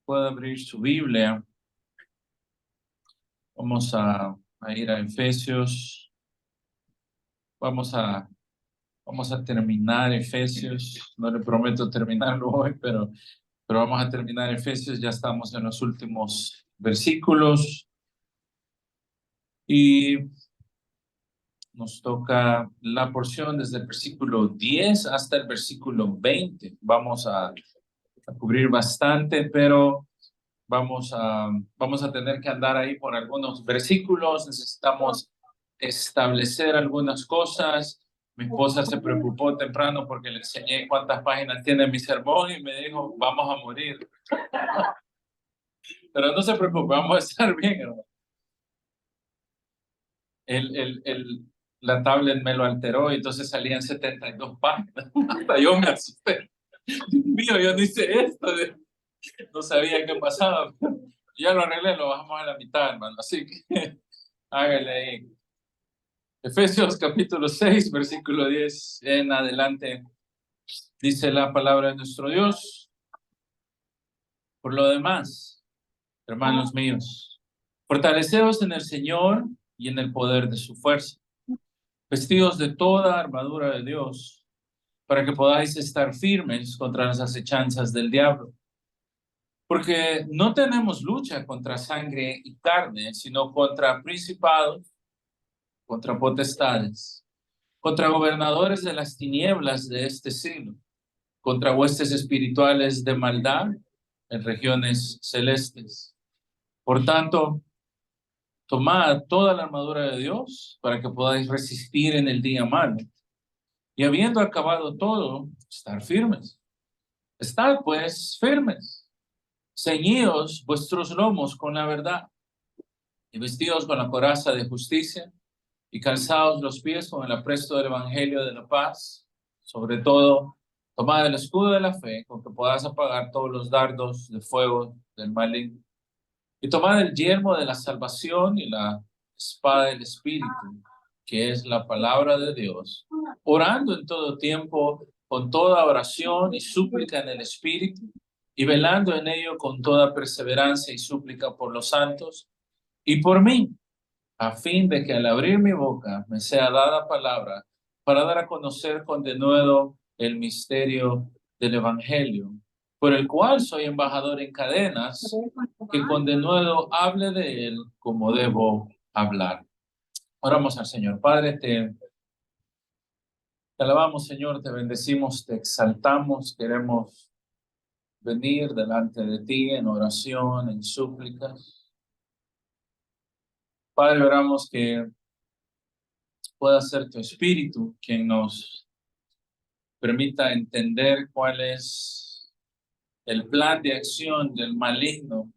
Puede abrir su Biblia. Vamos a ir a Efesios. Vamos a, vamos a terminar Efesios. No le prometo terminarlo hoy, pero vamos a terminar Efesios. Ya estamos en los últimos versículos y nos toca la porción desde el versículo 10 hasta el versículo 20. Vamos a cubrir bastante, pero vamos a tener que andar ahí por algunos versículos. Necesitamos establecer algunas cosas. Mi esposa se preocupó temprano porque le enseñé cuántas páginas tiene mi sermón y me dijo, vamos a morir. Pero no se preocupe, vamos a estar bien, hermano. La tablet me lo alteró y entonces salían 72 páginas. Hasta yo me asusté. Dios mío, yo no hice esto. No sabía qué pasaba. Ya lo arreglé, lo bajamos a la mitad, hermano. Así que hágale ahí. Efesios capítulo 6, versículo 10 en adelante. Dice la palabra de nuestro Dios. Por lo demás, hermanos míos, fortaleceos en el Señor y en el poder de su fuerza, vestidos de toda armadura de Dios, para que podáis estar firmes contra las acechanzas del diablo. Porque no tenemos lucha contra sangre y carne, sino contra principados, contra potestades, contra gobernadores de las tinieblas de este siglo, contra huestes espirituales de maldad en regiones celestes. Por tanto, tomad toda la armadura de Dios para que podáis resistir en el día malo. Y habiendo acabado todo, estar firmes. Estad pues firmes, ceñidos vuestros lomos con la verdad, y vestidos con la coraza de justicia, y calzados los pies con el apresto del evangelio de la paz. Sobre todo, tomad el escudo de la fe, con que puedas apagar todos los dardos de fuego del maligno. Y tomad el yelmo de la salvación y la espada del Espíritu, que es la palabra de Dios, orando en todo tiempo con toda oración y súplica en el Espíritu, y velando en ello con toda perseverancia y súplica por los santos y por mí, a fin de que al abrir mi boca me sea dada palabra para dar a conocer con denuedo el misterio del Evangelio, por el cual soy embajador en cadenas, que con denuedo hable de él como debo hablar. Oramos al Señor. Padre, te alabamos, Señor, te bendecimos, te exaltamos, queremos venir delante de ti en oración, en súplicas. Padre, oramos que pueda ser tu Espíritu quien nos permita entender cuál es el plan de acción del maligno,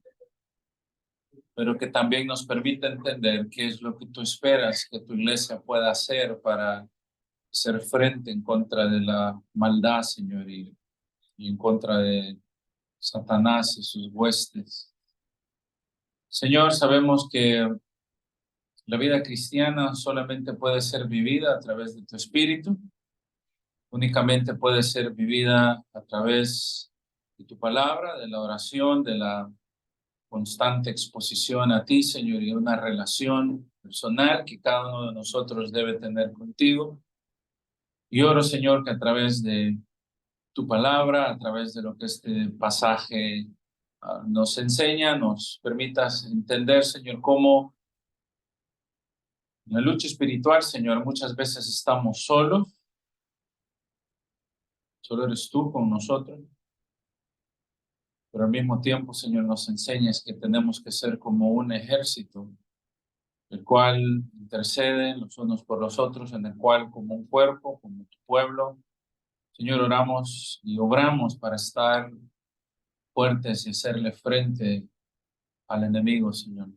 pero que también nos permita entender qué es lo que tú esperas que tu iglesia pueda hacer para hacer frente en contra de la maldad, Señor, y en contra de Satanás y sus huestes. Señor, sabemos que la vida cristiana solamente puede ser vivida a través de tu Espíritu, únicamente puede ser vivida a través de tu palabra, de la oración, de la constante exposición a ti, Señor, y una relación personal que cada uno de nosotros debe tener contigo. Y oro, Señor, que a través de tu palabra, a través de lo que este pasaje nos enseña, nos permitas entender, Señor, cómo en la lucha espiritual, Señor, muchas veces estamos solos, solo eres tú con nosotros, pero al mismo tiempo, Señor, nos enseñas que tenemos que ser como un ejército, el cual intercede los unos por los otros, en el cual como un cuerpo, como tu pueblo, Señor, oramos y obramos para estar fuertes y hacerle frente al enemigo, Señor.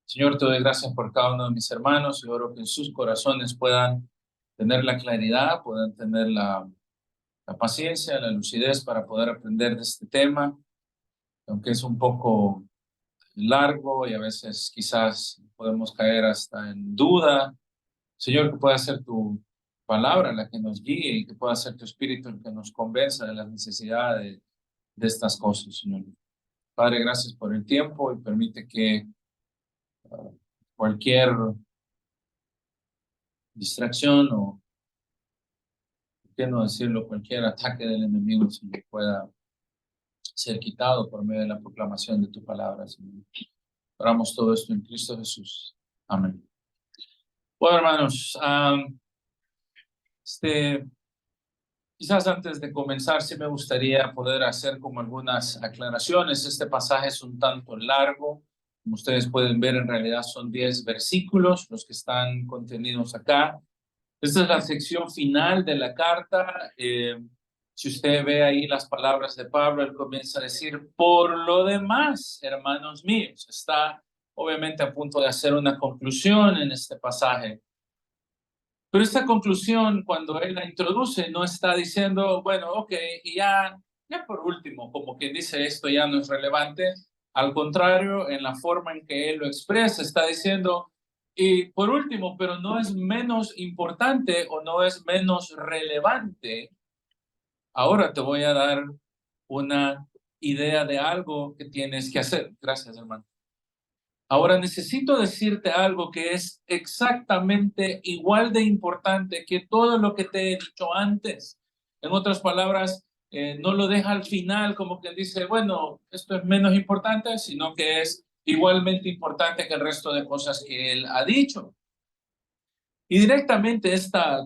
Señor, te doy gracias por cada uno de mis hermanos y oro que en sus corazones puedan tener la claridad, puedan tener la paciencia, la lucidez para poder aprender de este tema, aunque es un poco largo y a veces quizás podemos caer hasta en duda. Señor, que pueda ser tu palabra la que nos guíe y que pueda ser tu espíritu el que nos convenza de las necesidades de estas cosas, Señor. Padre, gracias por el tiempo y permite que cualquier distracción o, por qué no decirlo, cualquier ataque del enemigo se le pueda ser quitado por medio de la proclamación de tu palabra, Señor. Oramos todo esto en Cristo Jesús. Amén. Bueno, hermanos, quizás antes de comenzar, sí me gustaría poder hacer como algunas aclaraciones. Este pasaje es un tanto largo. Como ustedes pueden ver, en realidad son 10 versículos los que están contenidos acá. Esta es la sección final de la carta. Si usted ve ahí las palabras de Pablo, él comienza a decir, por lo demás, hermanos míos, está obviamente a punto de hacer una conclusión en este pasaje. Pero esta conclusión, cuando él la introduce, no está diciendo, bueno, ok, y ya por último, como quien dice esto ya no es relevante. Al contrario, en la forma en que él lo expresa, está diciendo, y por último, pero no es menos importante o no es menos relevante. Ahora te voy a dar una idea de algo que tienes que hacer. Gracias, hermano. Ahora necesito decirte algo que es exactamente igual de importante que todo lo que te he dicho antes. En otras palabras, no lo deja al final como que dice, bueno, esto es menos importante, sino que es igualmente importante que el resto de cosas que él ha dicho. Y directamente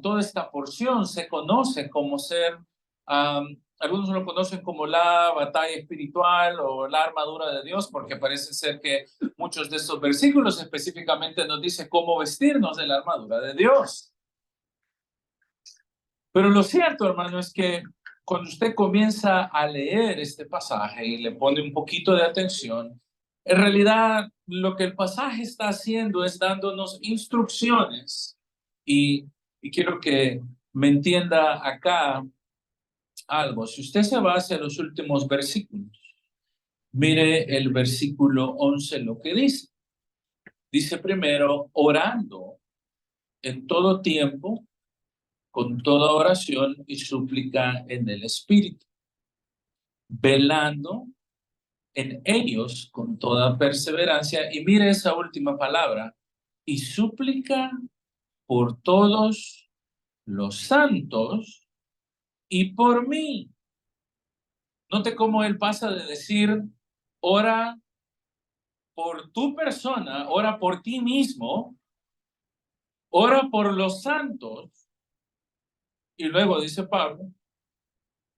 toda esta porción se conoce como ser, algunos lo conocen como la batalla espiritual o la armadura de Dios, porque parece ser que muchos de estos versículos específicamente nos dicen cómo vestirnos de la armadura de Dios. Pero lo cierto, hermano, es que cuando usted comienza a leer este pasaje y le pone un poquito de atención, en realidad lo que el pasaje está haciendo es dándonos instrucciones. Y quiero que me entienda acá algo. Si usted se va hacia los últimos versículos, mire el versículo 11 lo que dice. Dice primero, orando en todo tiempo, con toda oración y súplica en el Espíritu, velando en ellos con toda perseverancia. Y mire esa última palabra, y súplica por todos los santos y por mí. Note cómo él pasa de decir, ora por tu persona, ora por ti mismo, ora por los santos, y luego dice Pablo,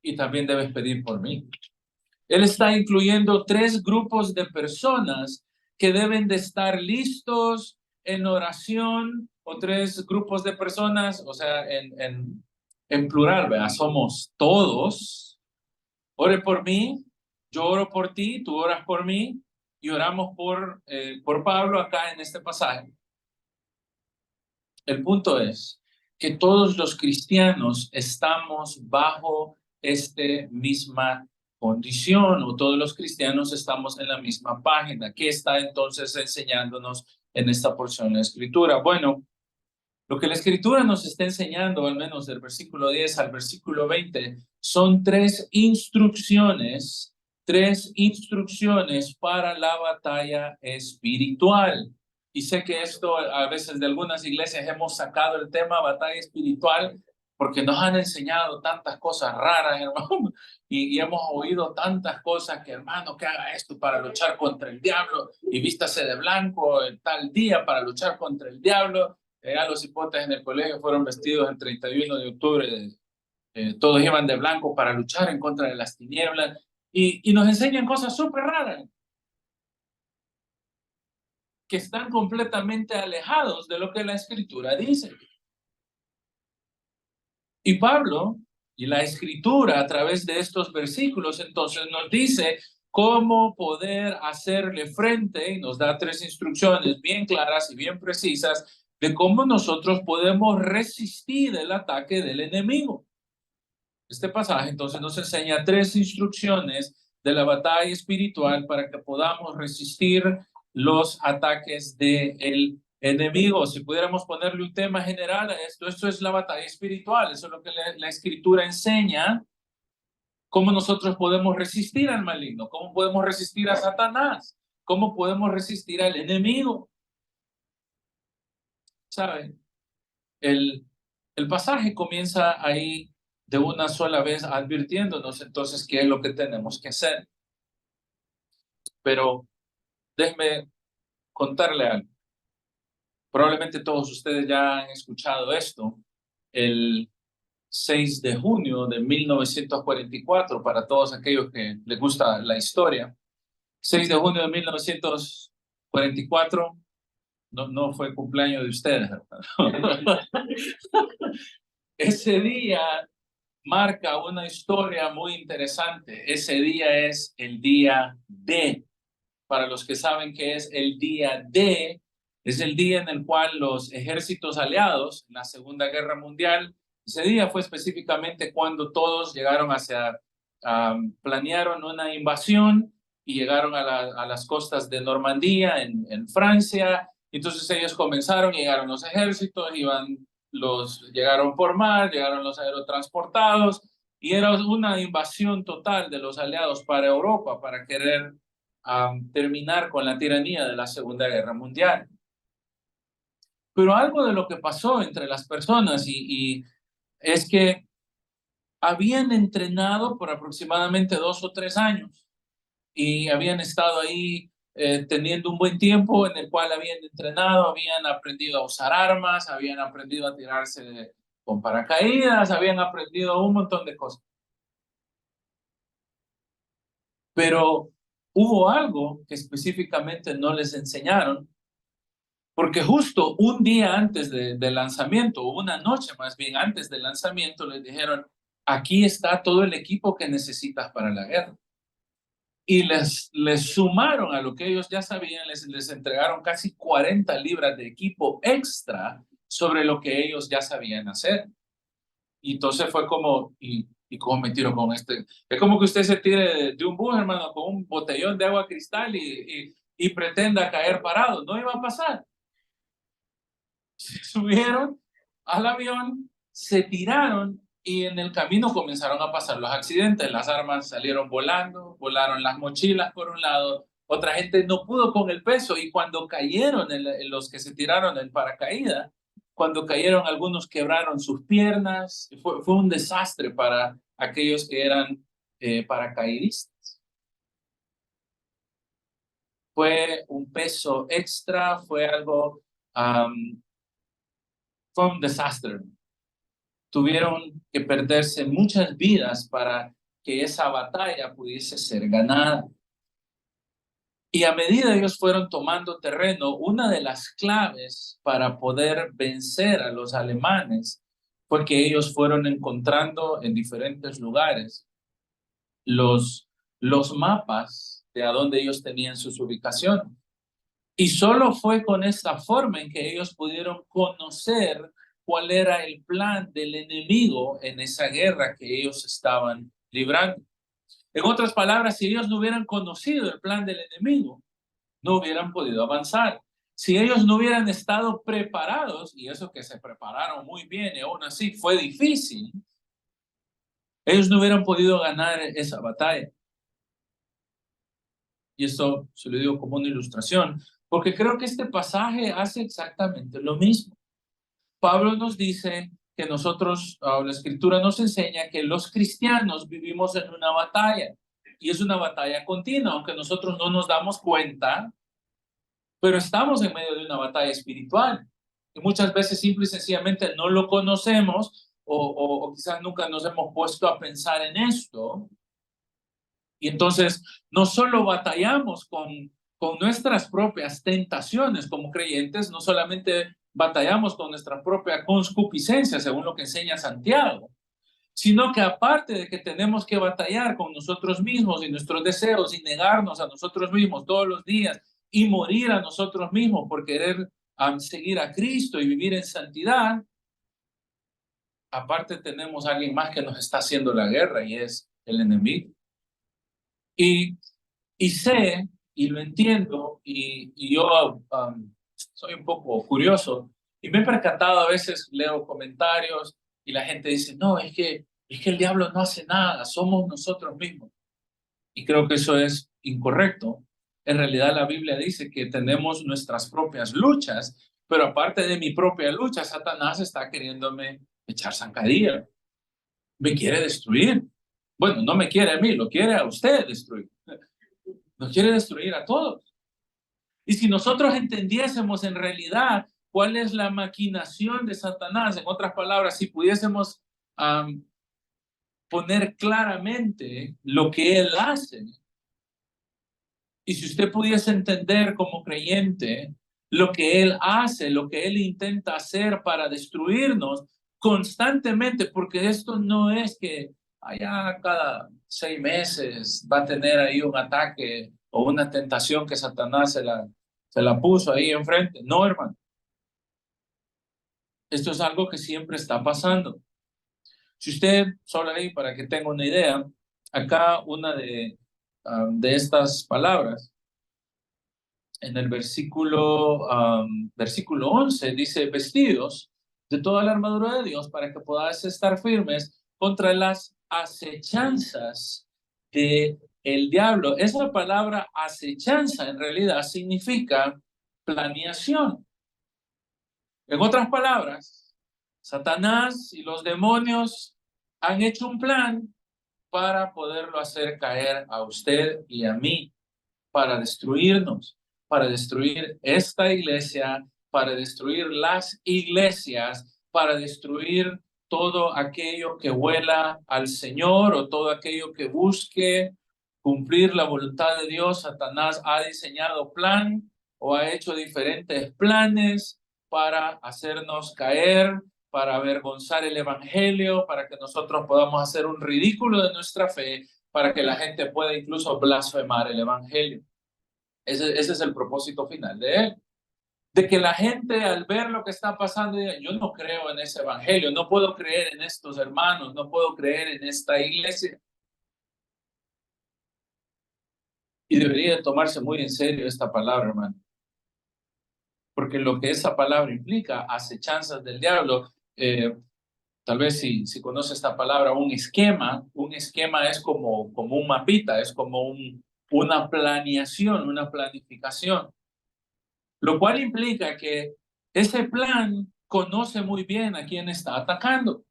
y también debes pedir por mí. Él está incluyendo 3 grupos de personas que deben de estar listos en oración, o 3 grupos de personas, o sea, en plural, ¿verdad? Somos todos. Ore por mí, yo oro por ti, tú oras por mí, y oramos por Pablo acá en este pasaje. El punto es que todos los cristianos estamos bajo esta misma condición, o todos los cristianos estamos en la misma página. ¿Qué está entonces enseñándonos en esta porción de la Escritura? Bueno, lo que la Escritura nos está enseñando, al menos del versículo 10 al versículo 20, son 3 instrucciones para la batalla espiritual. Y sé que esto a veces de algunas iglesias hemos sacado el tema batalla espiritual porque nos han enseñado tantas cosas raras, hermano, y hemos oído tantas cosas que, hermano, que haga esto para luchar contra el diablo y vístase de blanco en tal día para luchar contra el diablo. Ya los hipotes en el colegio fueron vestidos el 31 de octubre, todos iban de blanco para luchar en contra de las tinieblas, y nos enseñan cosas súper raras que están completamente alejados de lo que la Escritura dice. Y Pablo y la Escritura a través de estos versículos entonces nos dice cómo poder hacerle frente, y nos da 3 instrucciones bien claras y bien precisas de cómo nosotros podemos resistir el ataque del enemigo. Este pasaje entonces nos enseña 3 instrucciones de la batalla espiritual para que podamos resistir los ataques del enemigo. Si pudiéramos ponerle un tema general a esto es la batalla espiritual. Eso es lo que la Escritura enseña ¿Cómo nosotros podemos resistir al maligno? ¿Cómo podemos resistir a Satanás? ¿Cómo podemos resistir al enemigo? ¿Saben? El pasaje comienza ahí de una sola vez advirtiéndonos entonces qué es lo que tenemos que hacer. Pero déjenme contarle algo. Probablemente todos ustedes ya han escuchado esto. El 6 de junio de 1944, para todos aquellos que les gusta la historia, 6 de junio de 1944, no fue el cumpleaños de ustedes, hermano. Ese día marca una historia muy interesante. Ese día es el día D. Para los que saben qué es el día D, es el día en el cual los ejércitos aliados en la Segunda Guerra Mundial, ese día fue específicamente cuando todos llegaron planearon una invasión y llegaron a las costas de Normandía, en Francia. Entonces ellos comenzaron, llegaron los ejércitos, llegaron por mar, llegaron los aerotransportados, y era una invasión total de los aliados para Europa, para querer terminar con la tiranía de la Segunda Guerra Mundial. Pero algo de lo que pasó entre las personas y es que habían entrenado por aproximadamente 2 o 3 años y habían estado ahí teniendo un buen tiempo en el cual habían entrenado, habían aprendido a usar armas, habían aprendido a tirarse con paracaídas, habían aprendido un montón de cosas. Pero hubo algo que específicamente no les enseñaron, porque justo un día antes del lanzamiento, o una noche más bien antes del lanzamiento, les dijeron, aquí está todo el equipo que necesitas para la guerra. Y les sumaron a lo que ellos ya sabían, les entregaron casi 40 libras de equipo extra sobre lo que ellos ya sabían hacer. Y entonces fue como, ¿y cómo me tiro con este? Es como que usted se tire de un bus, hermano, con un botellón de agua cristal y pretenda caer parado. No iba a pasar. Se subieron al avión, se tiraron y en el camino comenzaron a pasar los accidentes. Las armas salieron volando, volaron las mochilas por un lado, otra gente no pudo con el peso, y cuando cayeron en los que se tiraron en paracaídas, cuando cayeron algunos quebraron sus piernas. Fue un desastre para aquellos que eran paracaidistas. Fue un peso extra, fue un desastre. Tuvieron que perderse muchas vidas para que esa batalla pudiese ser ganada. Y a medida ellos fueron tomando terreno, una de las claves para poder vencer a los alemanes fue que ellos fueron encontrando en diferentes lugares los mapas de a dónde ellos tenían sus ubicaciones. Y solo fue con esta forma en que ellos pudieron conocer cuál era el plan del enemigo en esa guerra que ellos estaban librando. En otras palabras, si ellos no hubieran conocido el plan del enemigo, no hubieran podido avanzar. Si ellos no hubieran estado preparados, y eso que se prepararon muy bien y aún así fue difícil, ellos no hubieran podido ganar esa batalla. Y esto se lo digo como una ilustración, porque creo que este pasaje hace exactamente lo mismo. Pablo nos dice que nosotros, la Escritura nos enseña que los cristianos vivimos en una batalla, y es una batalla continua, aunque nosotros no nos damos cuenta, pero estamos en medio de una batalla espiritual. Y muchas veces simple y sencillamente no lo conocemos, o quizás nunca nos hemos puesto a pensar en esto. Y entonces no solo batallamos con nuestras propias tentaciones como creyentes, no solamente batallamos con nuestra propia concupiscencia, según lo que enseña Santiago, sino que aparte de que tenemos que batallar con nosotros mismos y nuestros deseos y negarnos a nosotros mismos todos los días y morir a nosotros mismos por querer seguir a Cristo y vivir en santidad, aparte tenemos a alguien más que nos está haciendo la guerra, y es el enemigo. Y sé, y lo entiendo, y yo soy un poco curioso, y me he percatado, a veces leo comentarios y la gente dice, no, es que Es que el diablo no hace nada, somos nosotros mismos. Y creo que eso es incorrecto. En realidad la Biblia dice que tenemos nuestras propias luchas, pero aparte de mi propia lucha, Satanás está queriéndome echar zancadilla. Me quiere destruir. Bueno, no me quiere a mí, lo quiere a usted destruir. Nos quiere destruir a todos. Y si nosotros entendiésemos en realidad cuál es la maquinación de Satanás, en otras palabras, si pudiésemos poner claramente lo que él hace, y si usted pudiese entender como creyente lo que él hace, lo que él intenta hacer para destruirnos constantemente, porque esto no es que allá cada 6 meses va a tener ahí un ataque o una tentación que Satanás se la puso ahí enfrente. No, hermano. Esto es algo que siempre está pasando. Si usted, solo ahí para que tenga una idea, acá una de estas palabras, en el versículo 11, dice, vestidos de toda la armadura de Dios para que podáis estar firmes contra las acechanzas de el diablo. Esa palabra acechanza en realidad significa planeación. En otras palabras, Satanás y los demonios han hecho un plan para poderlo hacer caer a usted y a mí, para destruirnos, para destruir esta iglesia, para destruir las iglesias, para destruir todo aquello que huela al Señor o todo aquello que busque cumplir la voluntad de Dios. Satanás ha diseñado plan o ha hecho diferentes planes para hacernos caer, para avergonzar el evangelio, para que nosotros podamos hacer un ridículo de nuestra fe, para que la gente pueda incluso blasfemar el evangelio. Ese es el propósito final de él. De que la gente al ver lo que está pasando diga, yo no creo en ese evangelio, no puedo creer en estos hermanos, no puedo creer en esta iglesia. Y debería tomarse muy en serio esta palabra, hermano. Porque lo que esa palabra implica, acechanzas del diablo, tal vez si conoce esta palabra, un esquema es como un mapita, es como una planeación, una planificación. Lo cual implica que ese plan conoce muy bien a quién está atacando.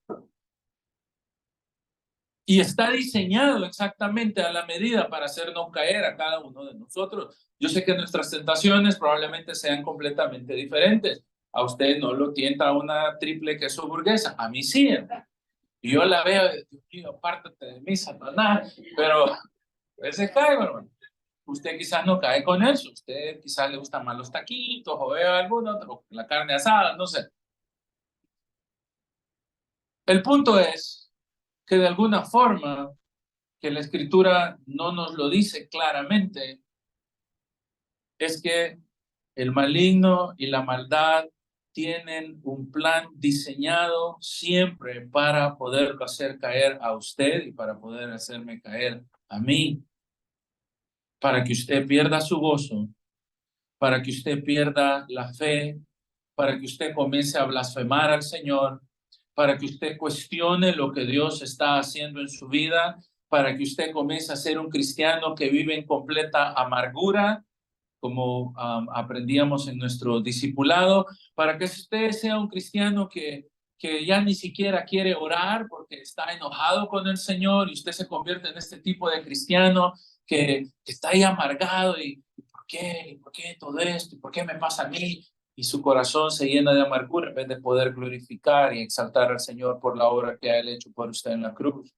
Y está diseñado exactamente a la medida para hacernos caer a cada uno de nosotros. Yo sé que nuestras tentaciones probablemente sean completamente diferentes. A usted no lo tienta una triple queso burguesa. A mí sí. Y yo la veo, Dios mío, apártate de mí, Satanás. Pero ese caigo, hermano. Usted quizás no cae con eso, usted quizás le gustan más los taquitos o vea alguno, o la carne asada, no sé. El punto es que de alguna forma, que la escritura no nos lo dice claramente, es que el maligno y la maldad tienen un plan diseñado siempre para poderlo hacer caer a usted y para poder hacerme caer a mí, para que usted pierda su gozo, para que usted pierda la fe, para que usted comience a blasfemar al Señor, para que usted cuestione lo que Dios está haciendo en su vida, para que usted comience a ser un cristiano que vive en completa amargura, como aprendíamos en nuestro discipulado, para que usted sea un cristiano que ya ni siquiera quiere orar porque está enojado con el Señor y usted se convierte en este tipo de cristiano que está ahí amargado y ¿por qué? ¿Por qué todo esto? ¿Por qué me pasa a mí? Y su corazón se llena de amargura en vez de poder glorificar y exaltar al Señor por la obra que ha Él hecho por usted en la cruz.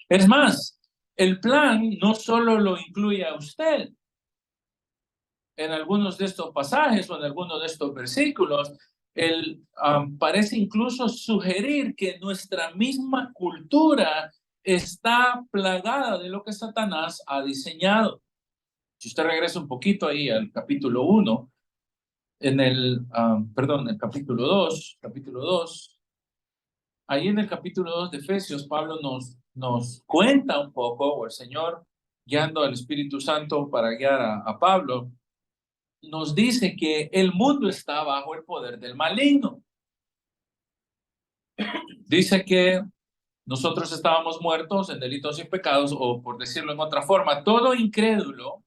Es más, el plan no solo lo incluye a usted. En algunos de estos pasajes o en algunos de estos versículos, él parece incluso sugerir que nuestra misma cultura está plagada de lo que Satanás ha diseñado. Si usted regresa un poquito ahí al capítulo 1, en el capítulo 2, ahí en el capítulo 2 de Efesios, Pablo nos cuenta un poco, o el Señor guiando al Espíritu Santo para guiar a Pablo, nos dice que el mundo está bajo el poder del maligno. dice que nosotros estábamos muertos en delitos y pecados, o por decirlo en otra forma, todo incrédulo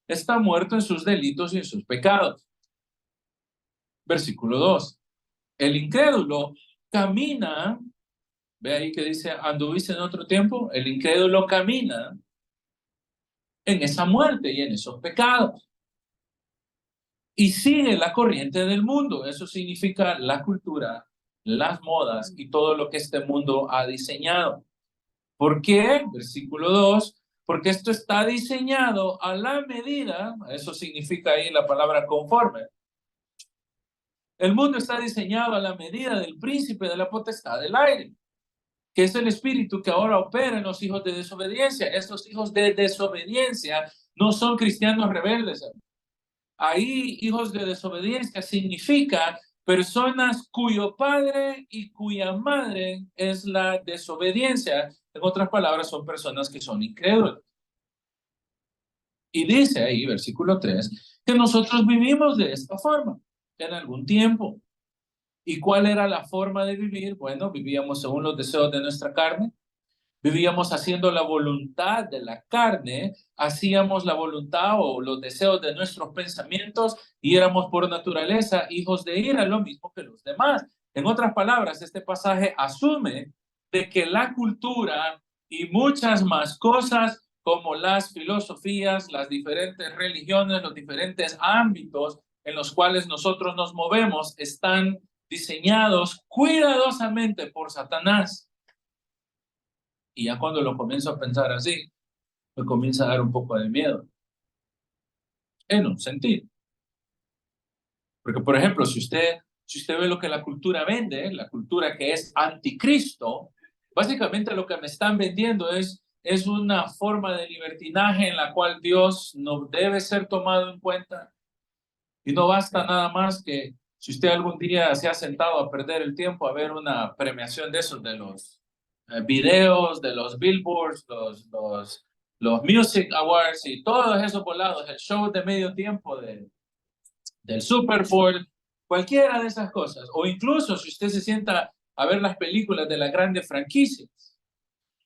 está muerto en sus delitos y en sus pecados. Versículo 2. El incrédulo camina, ve ahí que dice, anduviste en otro tiempo, el incrédulo camina en esa muerte y en esos pecados. Y sigue la corriente del mundo. Eso significa la cultura, las modas y todo lo que este mundo ha diseñado. ¿Por qué? Versículo 2. Porque esto está diseñado a la medida, eso significa ahí la palabra conforme. El mundo está diseñado a la medida del príncipe de la potestad del aire, que es el espíritu que ahora opera en los hijos de desobediencia. Estos hijos de desobediencia no son cristianos rebeldes. Ahí, hijos de desobediencia significa personas cuyo padre y cuya madre es la desobediencia. En otras palabras, son personas que son incrédulas. Y dice ahí, versículo 3, que nosotros vivimos de esta forma en algún tiempo. ¿Y cuál era la forma de vivir? Bueno, vivíamos según los deseos de nuestra carne, vivíamos haciendo la voluntad de la carne, hacíamos la voluntad o los deseos de nuestros pensamientos y éramos por naturaleza hijos de ira, lo mismo que los demás. En otras palabras, este pasaje asume de que la cultura y muchas más cosas como las filosofías, las diferentes religiones, los diferentes ámbitos en los cuales nosotros nos movemos están diseñados cuidadosamente por Satanás. Y ya cuando lo comienzo a pensar así, me comienza a dar un poco de miedo. En un sentido. Porque, por ejemplo, si usted ve lo que la cultura vende, la cultura que es anticristo, básicamente lo que me están vendiendo es una forma de libertinaje en la cual Dios no debe ser tomado en cuenta. Y no basta nada más que si usted algún día se ha sentado a perder el tiempo a ver una premiación de esos, de los videos, de los billboards, los Music Awards y todos esos volados, el show de medio tiempo del Super Bowl, cualquiera de esas cosas. O incluso si usted se sienta a ver las películas de las grandes franquicias.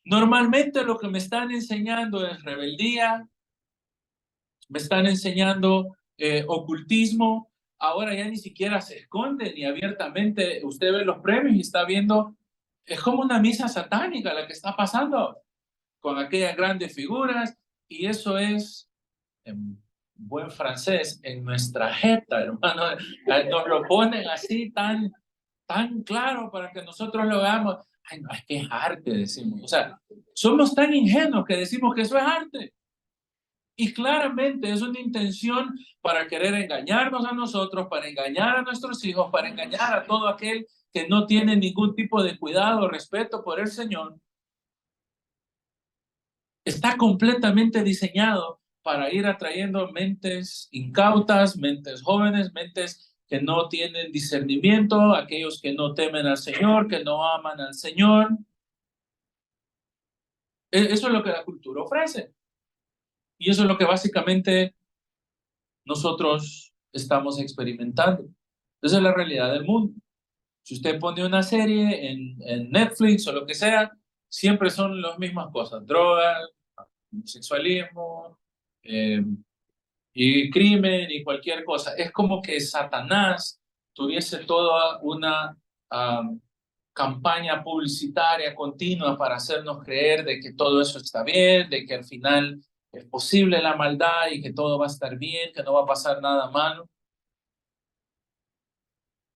Normalmente lo que me están enseñando es rebeldía, me están enseñando ocultismo. Ahora ya ni siquiera se esconde ni abiertamente. Usted ve los premios y está viendo, es como una misa satánica la que está pasando con aquellas grandes figuras, y eso es, en buen francés, en nuestra jeta, hermano. Nos lo ponen así tan claro para que nosotros lo veamos. Ay, no, es que es arte, decimos. O sea, somos tan ingenuos que decimos que eso es arte. Y claramente es una intención para querer engañarnos a nosotros, para engañar a nuestros hijos, para engañar a todo aquel que no tiene ningún tipo de cuidado o respeto por el Señor. Está completamente diseñado para ir atrayendo mentes incautas, mentes jóvenes, mentes que no tienen discernimiento, aquellos que no temen al Señor, que no aman al Señor. Eso es lo que la cultura ofrece. Y eso es lo que básicamente nosotros estamos experimentando. Esa es la realidad del mundo. Si usted pone una serie en Netflix o lo que sea, siempre son las mismas cosas: drogas, sexualismo, y crimen y cualquier cosa. Es como que Satanás tuviese toda una campaña publicitaria continua para hacernos creer de que todo eso está bien, de que al final es posible la maldad y que todo va a estar bien, que no va a pasar nada malo.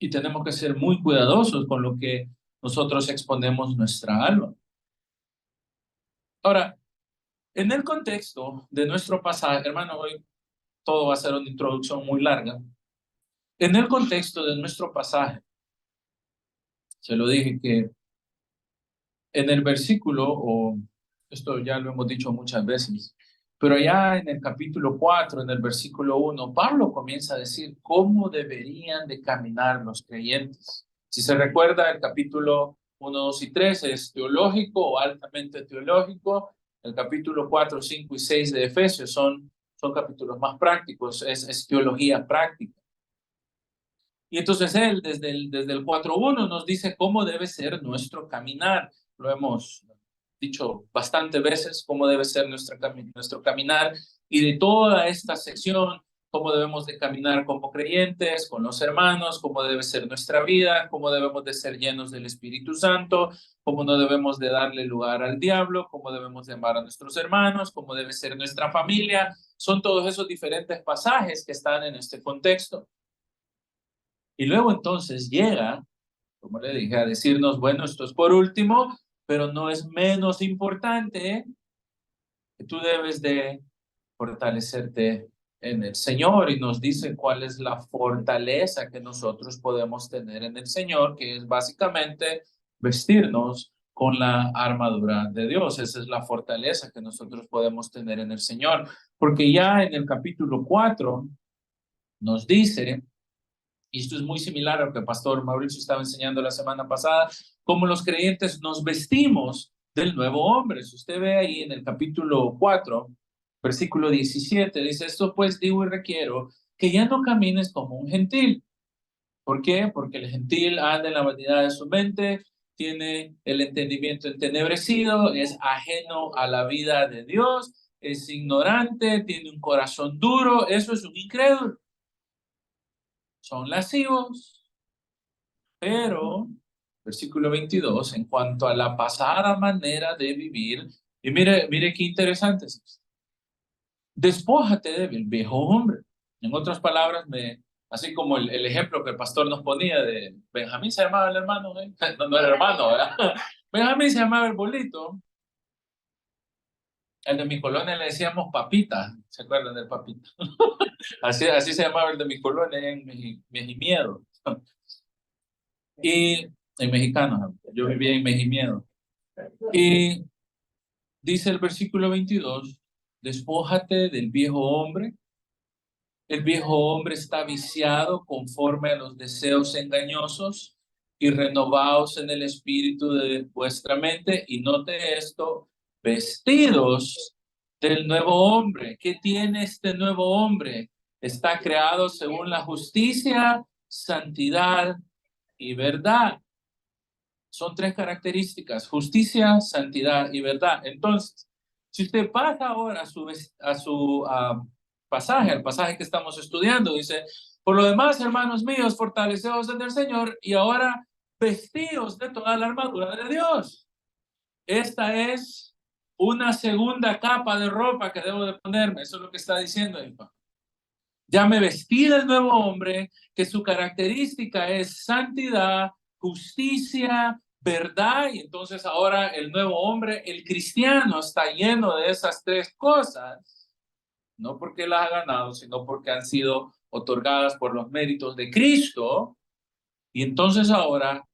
Y tenemos que ser muy cuidadosos con lo que nosotros exponemos nuestra alma. Ahora, en el contexto de nuestro pasaje, hermano, hoy todo va a ser una introducción muy larga. En el contexto de nuestro pasaje, se lo dije que en el versículo, o esto ya lo hemos dicho muchas veces, pero ya en el capítulo 4, en el versículo 1, Pablo comienza a decir cómo deberían de caminar los creyentes. Si se recuerda, el capítulo 1, 2 y 3 es teológico o altamente teológico. El capítulo 4, 5 y 6 de Efesios son capítulos más prácticos, es teología práctica. Y entonces él, desde el 4.1, nos dice cómo debe ser nuestro caminar. Lo hemos dicho bastantes veces, cómo debe ser nuestro caminar. Y de toda esta sección, cómo debemos de caminar como creyentes, con los hermanos, cómo debe ser nuestra vida, cómo debemos de ser llenos del Espíritu Santo, cómo no debemos de darle lugar al diablo, cómo debemos de amar a nuestros hermanos, cómo debe ser nuestra familia. Son todos esos diferentes pasajes que están en este contexto. Y luego entonces llega, como le dije, a decirnos, bueno, esto es por último, pero no es menos importante, que tú debes de fortalecerte en el Señor, y nos dice cuál es la fortaleza que nosotros podemos tener en el Señor, que es básicamente vestirnos con la armadura de Dios. Esa es la fortaleza que nosotros podemos tener en el Señor, porque ya en el capítulo 4 nos dice, y esto es muy similar a lo que el pastor Mauricio estaba enseñando la semana pasada, cómo los creyentes nos vestimos del nuevo hombre. Si usted ve ahí en el capítulo 4, versículo 17, dice, esto pues digo y requiero que ya no camines como un gentil. ¿Por qué? Porque el gentil anda en la vanidad de su mente, tiene el entendimiento entenebrecido, es ajeno a la vida de Dios, es ignorante, tiene un corazón duro, eso es un incrédulo. Son lascivos, pero, versículo 22, en cuanto a la pasada manera de vivir, y mire qué interesante es esto. Despójate del viejo hombre. En otras palabras, así como el ejemplo que el pastor nos ponía de Benjamín, se llamaba el hermano, ¿eh? No, no era hermano, ¿verdad? Benjamín se llamaba el bolito. El de mi colonia le decíamos papita, ¿se acuerdan del papita? Así se llamaba el de mi colonia en Mejimiedo. Y en mexicano, yo vivía en Mejimiedo. Y dice el versículo 22, despójate del viejo hombre. El viejo hombre está viciado conforme a los deseos engañosos y renovaos en el espíritu de vuestra mente. Y note esto, vestidos del nuevo hombre. ¿Qué tiene este nuevo hombre? Está creado según la justicia, santidad y verdad. Son tres características: justicia, santidad y verdad. Entonces, si usted pasa ahora a su pasaje, al pasaje que estamos estudiando, dice, por lo demás, hermanos míos, fortaleceos en el Señor y ahora vestidos de toda la armadura de Dios. Esta es una segunda capa de ropa que debo de ponerme. Eso es lo que está diciendo ahí. Ya me vestí del nuevo hombre, que su característica es santidad, justicia, verdad, y entonces ahora el nuevo hombre, el cristiano, está lleno de esas tres cosas, no porque las ha ganado, sino porque han sido otorgadas por los méritos de Cristo, y entonces ahora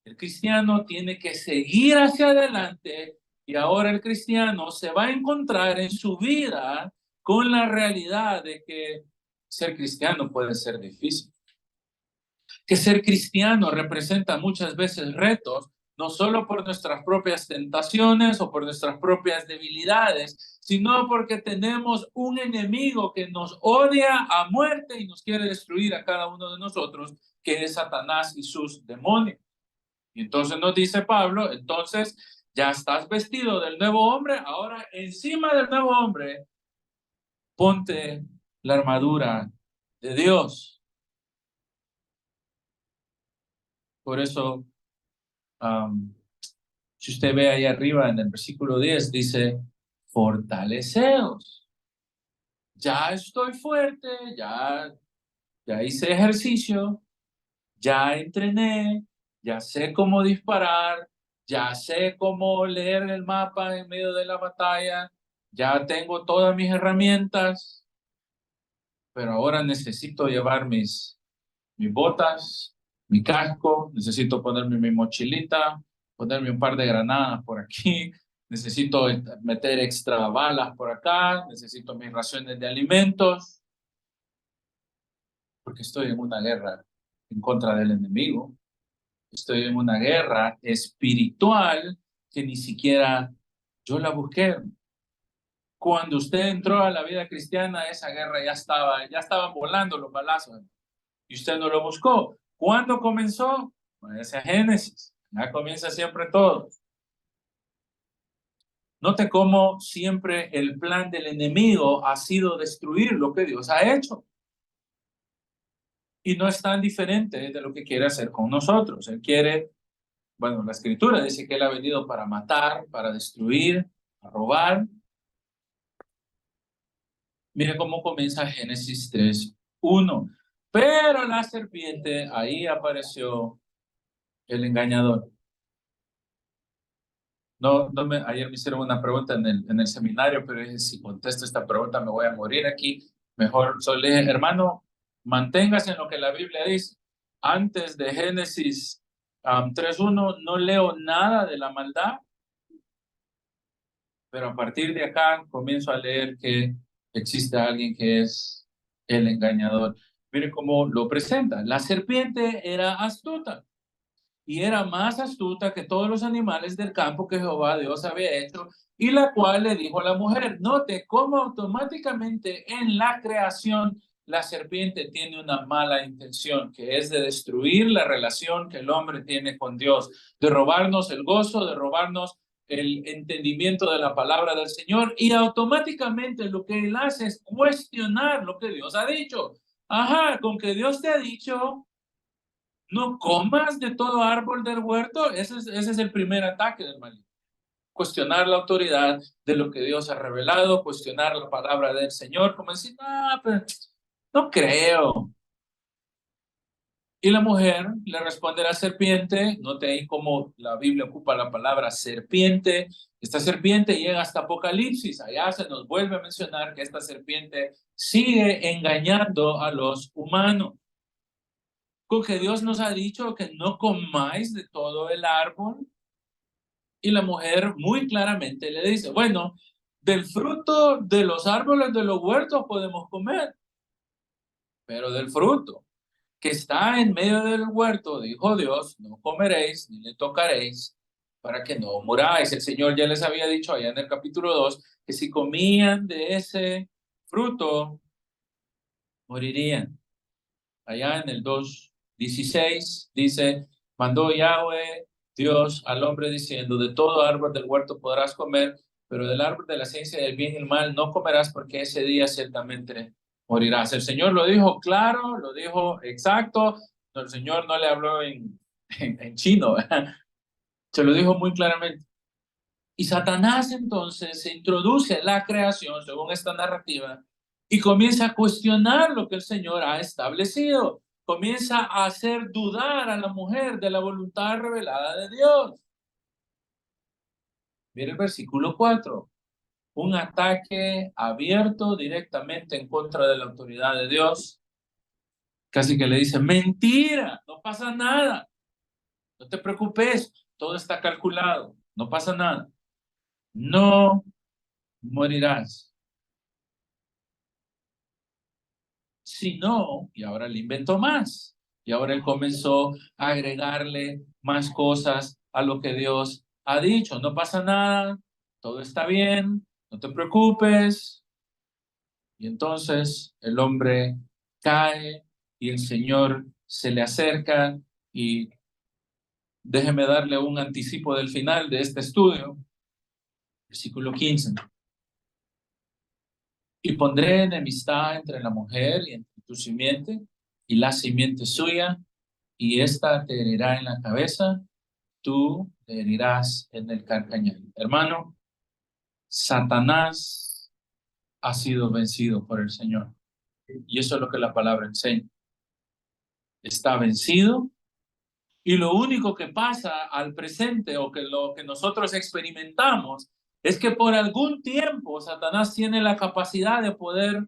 el cristiano tiene que seguir hacia adelante, y ahora el cristiano se va a encontrar en su vida con la realidad de que ser cristiano puede ser difícil, que ser cristiano representa muchas veces retos, no solo por nuestras propias tentaciones o por nuestras propias debilidades, sino porque tenemos un enemigo que nos odia a muerte y nos quiere destruir a cada uno de nosotros, que es Satanás y sus demonios. Y entonces nos dice Pablo, entonces ya estás vestido del nuevo hombre, ahora encima del nuevo hombre, ponte la armadura de Dios. Por eso, si usted ve ahí arriba en el versículo 10, dice, fortaleceos. Ya estoy fuerte, ya hice ejercicio, ya entrené, ya sé cómo disparar, ya sé cómo leer el mapa en medio de la batalla, ya tengo todas mis herramientas, pero ahora necesito llevar mis botas, mi casco, necesito ponerme mi mochilita, ponerme un par de granadas por aquí, necesito meter extra balas por acá, necesito mis raciones de alimentos, porque estoy en una guerra en contra del enemigo. Estoy en una guerra espiritual que ni siquiera yo la busqué. Cuando usted entró a la vida cristiana, esa guerra ya estaban volando los balazos y usted no lo buscó. ¿Cuándo comenzó? Váyase a Génesis. Ya comienza siempre todo. Note cómo siempre el plan del enemigo ha sido destruir lo que Dios ha hecho. Y no es tan diferente de lo que quiere hacer con nosotros. Él quiere, bueno, la escritura dice que él ha venido para matar, para destruir, para robar. Mire cómo comienza Génesis 3:1. Pero la serpiente, ahí apareció el engañador. Ayer me hicieron una pregunta en el seminario, pero dije, si contesto esta pregunta me voy a morir aquí. Mejor solo le dije, hermano, manténgase en lo que la Biblia dice. Antes de Génesis 3:1 no leo nada de la maldad, pero a partir de acá comienzo a leer que existe alguien que es el engañador. Mire cómo lo presenta. La serpiente era astuta y era más astuta que todos los animales del campo que Jehová Dios había hecho, y la cual le dijo a la mujer. Note cómo automáticamente en la creación la serpiente tiene una mala intención, que es de destruir la relación que el hombre tiene con Dios, de robarnos el gozo, de robarnos el entendimiento de la palabra del Señor, y automáticamente lo que él hace es cuestionar lo que Dios ha dicho. Ajá, con que Dios te ha dicho no comas de todo árbol del huerto. Ese es el primer ataque del maligno. Cuestionar la autoridad de lo que Dios ha revelado, cuestionar la palabra del Señor, como decir, no, pero no creo. Y la mujer le responde a la serpiente. Note ahí cómo la Biblia ocupa la palabra serpiente. Esta serpiente llega hasta Apocalipsis. Allá se nos vuelve a mencionar que esta serpiente sigue engañando a los humanos. Con que Dios nos ha dicho que no comáis de todo el árbol. Y la mujer muy claramente le dice, bueno, del fruto de los árboles de los huertos podemos comer, pero del fruto que está en medio del huerto, dijo Dios, no comeréis ni le tocaréis para que no muráis. El Señor ya les había dicho allá en el capítulo 2 que si comían de ese fruto, morirían. Allá en el 2:16 dice, mandó Yahweh Dios al hombre diciendo, de todo árbol del huerto podrás comer, pero del árbol de la ciencia del bien y el mal no comerás, porque ese día ciertamente morirás. El Señor lo dijo claro, lo dijo exacto. El Señor no le habló en chino, ¿verdad? Se lo dijo muy claramente. Y Satanás entonces se introduce en la creación, según esta narrativa, y comienza a cuestionar lo que el Señor ha establecido. Comienza a hacer dudar a la mujer de la voluntad revelada de Dios. Mire el versículo 4. Un ataque abierto directamente en contra de la autoridad de Dios. Casi que le dice, mentira, no pasa nada. No te preocupes, todo está calculado, no pasa nada. No morirás. Si no, y ahora le inventó más. Y ahora él comenzó a agregarle más cosas a lo que Dios ha dicho. No pasa nada, todo está bien, no te preocupes. Y entonces el hombre cae y el Señor se le acerca y déjeme darle un anticipo del final de este estudio. Versículo 15. Y pondré enemistad entre la mujer y entre tu simiente y la simiente suya, y ésta te herirá en la cabeza, tú te herirás en el carcañal. Hermano, Satanás ha sido vencido por el Señor. Y eso es lo que la palabra enseña. Está vencido, y lo único que pasa al presente, o que lo que nosotros experimentamos, es que por algún tiempo Satanás tiene la capacidad de poder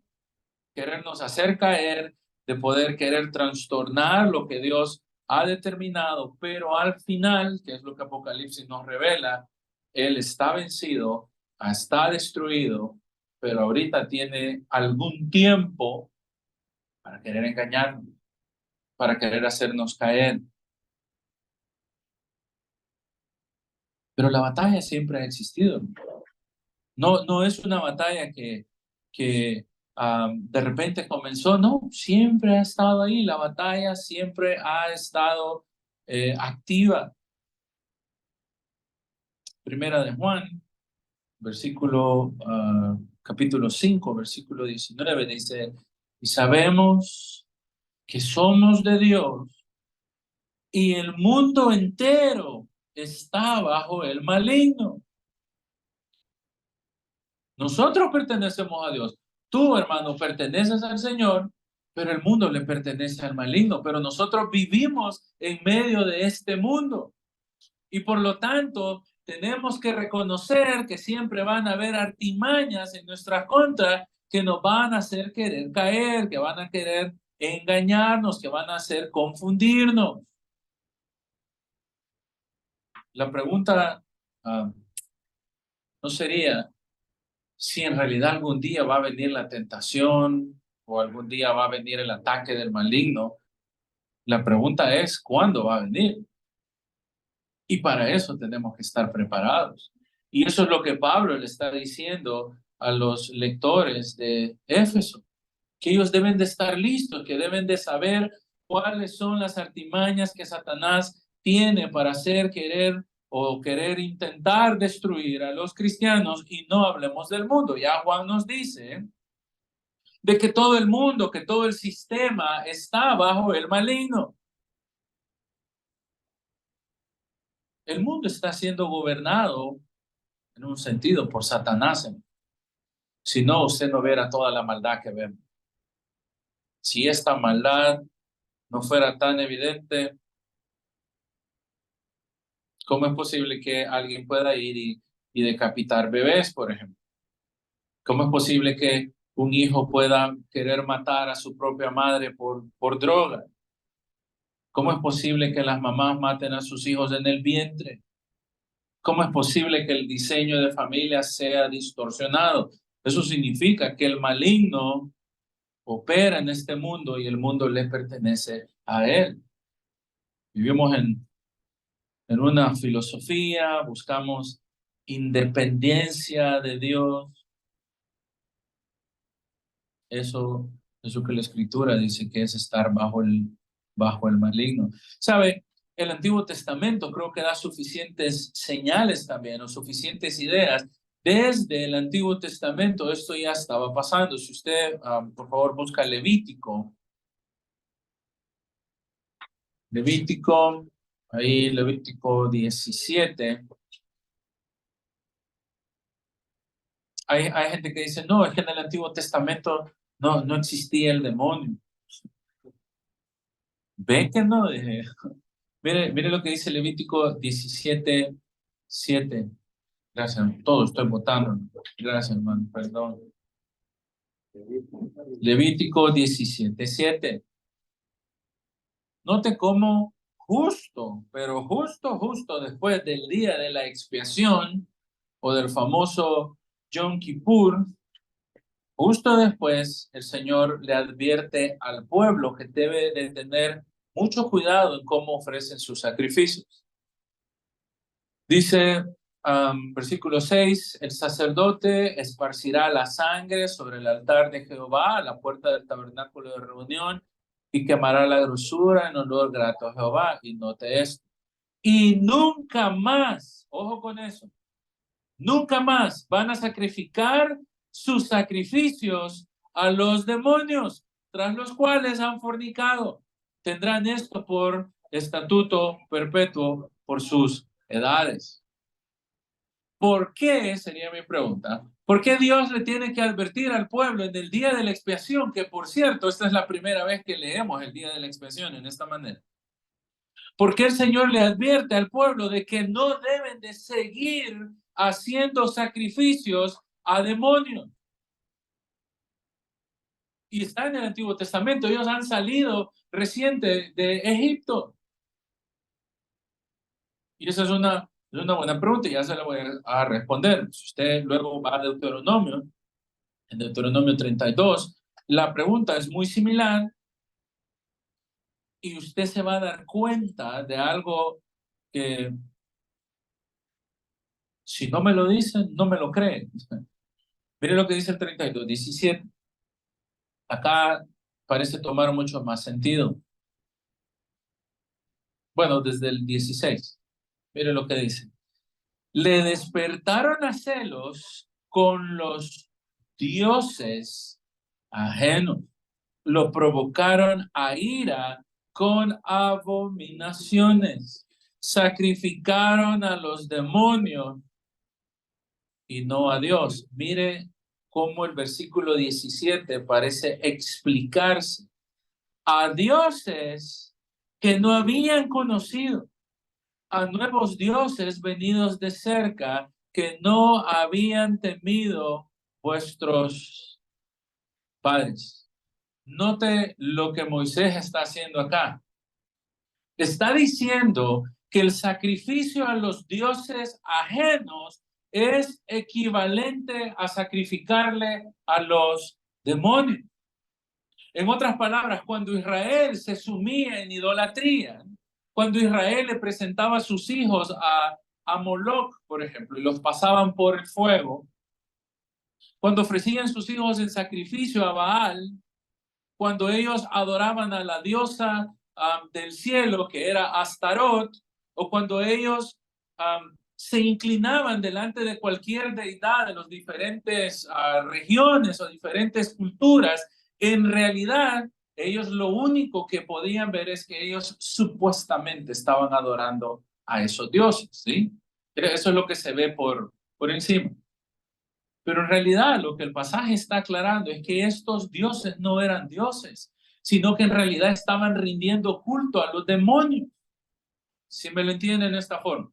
querernos hacer caer, de poder querer trastornar lo que Dios ha determinado, pero al final, que es lo que Apocalipsis nos revela, Él está vencido, está destruido, pero ahorita tiene algún tiempo para querer engañarnos, para querer hacernos caer. Pero la batalla siempre ha existido. No es una batalla que de repente comenzó, no, siempre ha estado ahí, la batalla siempre ha estado activa. Primera de Juan, capítulo 5, versículo 19, dice, y sabemos que somos de Dios y el mundo entero está bajo el maligno. Nosotros pertenecemos a Dios. Tú, hermano, perteneces al Señor, pero el mundo le pertenece al maligno. Pero nosotros vivimos en medio de este mundo. Y por lo tanto, tenemos que reconocer que siempre van a haber artimañas en nuestra contra que nos van a hacer querer caer, que van a querer engañarnos, que van a hacer confundirnos. La pregunta no sería si en realidad algún día va a venir la tentación o algún día va a venir el ataque del maligno. La pregunta es, ¿cuándo va a venir? Y para eso tenemos que estar preparados. Y eso es lo que Pablo le está diciendo a los lectores de Éfeso, que ellos deben de estar listos, que deben de saber cuáles son las artimañas que Satanás tiene para hacer querer intentar destruir a los cristianos, y no hablemos del mundo. Ya Juan nos dice de que todo el mundo, que todo el sistema está bajo el maligno. El mundo está siendo gobernado en un sentido por Satanás. Si no, usted no viera toda la maldad que vemos. Si esta maldad no fuera tan evidente, ¿cómo es posible que alguien pueda ir y decapitar bebés, por ejemplo? ¿Cómo es posible que un hijo pueda querer matar a su propia madre por droga? ¿Cómo es posible que las mamás maten a sus hijos en el vientre? ¿Cómo es posible que el diseño de familia sea distorsionado? Eso significa que el maligno opera en este mundo y el mundo le pertenece a él. Vivimos en una filosofía, buscamos independencia de Dios. Eso que la Escritura dice que es estar bajo el maligno. ¿Sabe? El Antiguo Testamento creo que da suficientes señales también, o suficientes ideas. Desde el Antiguo Testamento esto ya estaba pasando. Si usted, por favor, busca Levítico 17. Hay gente que dice, no, es que en el Antiguo Testamento no existía el demonio. ¿Ve que no? Mire lo que dice Levítico 17:7. Gracias, todo estoy votando. Gracias, hermano, perdón. Levítico 17:7. Note cómo pero justo después del día de la expiación o del famoso Yom Kippur, justo después el Señor le advierte al pueblo que debe de tener mucho cuidado en cómo ofrecen sus sacrificios. Dice, versículo 6, el sacerdote esparcirá la sangre sobre el altar de Jehová, a la puerta del tabernáculo de reunión, y quemará la grosura en olor grato a Jehová. Y note esto. Y nunca más, ojo con eso, nunca más van a sacrificar sus sacrificios a los demonios, tras los cuales han fornicado. Tendrán esto por estatuto perpetuo por sus edades. ¿Por qué? Sería mi pregunta. ¿Por qué Dios le tiene que advertir al pueblo en el día de la expiación? Que por cierto, esta es la primera vez que leemos el día de la expiación en esta manera. ¿Por qué el Señor le advierte al pueblo de que no deben de seguir haciendo sacrificios a demonios? Y está en el Antiguo Testamento. Ellos han salido reciente de Egipto. Y esa es una buena pregunta y ya se la voy a responder. Si usted luego va a Deuteronomio, en Deuteronomio 32, la pregunta es muy similar y usted se va a dar cuenta de algo que si no me lo dicen, no me lo creen. Mire lo que dice el 32:17. Acá parece tomar mucho más sentido. Bueno, desde el 16. Mire lo que dice. Le despertaron a celos con los dioses ajenos. Lo provocaron a ira con abominaciones. Sacrificaron a los demonios y no a Dios. Mire cómo el versículo 17 parece explicarse. A dioses que no habían conocido, a nuevos dioses venidos de cerca que no habían temido vuestros padres. Note lo que Moisés está haciendo acá. Está diciendo que el sacrificio a los dioses ajenos es equivalente a sacrificarle a los demonios. En otras palabras, cuando Israel se sumía en idolatría, cuando Israel le presentaba a sus hijos a Moloch, por ejemplo, y los pasaban por el fuego, cuando ofrecían sus hijos en sacrificio a Baal, cuando ellos adoraban a la diosa del cielo, que era Astarot, o cuando ellos se inclinaban delante de cualquier deidad de las diferentes regiones o diferentes culturas, en realidad ellos lo único que podían ver es que ellos supuestamente estaban adorando a esos dioses, ¿sí? Eso es lo que se ve por encima. Pero en realidad lo que el pasaje está aclarando es que estos dioses no eran dioses, sino que en realidad estaban rindiendo culto a los demonios. Si me lo entienden de esta forma.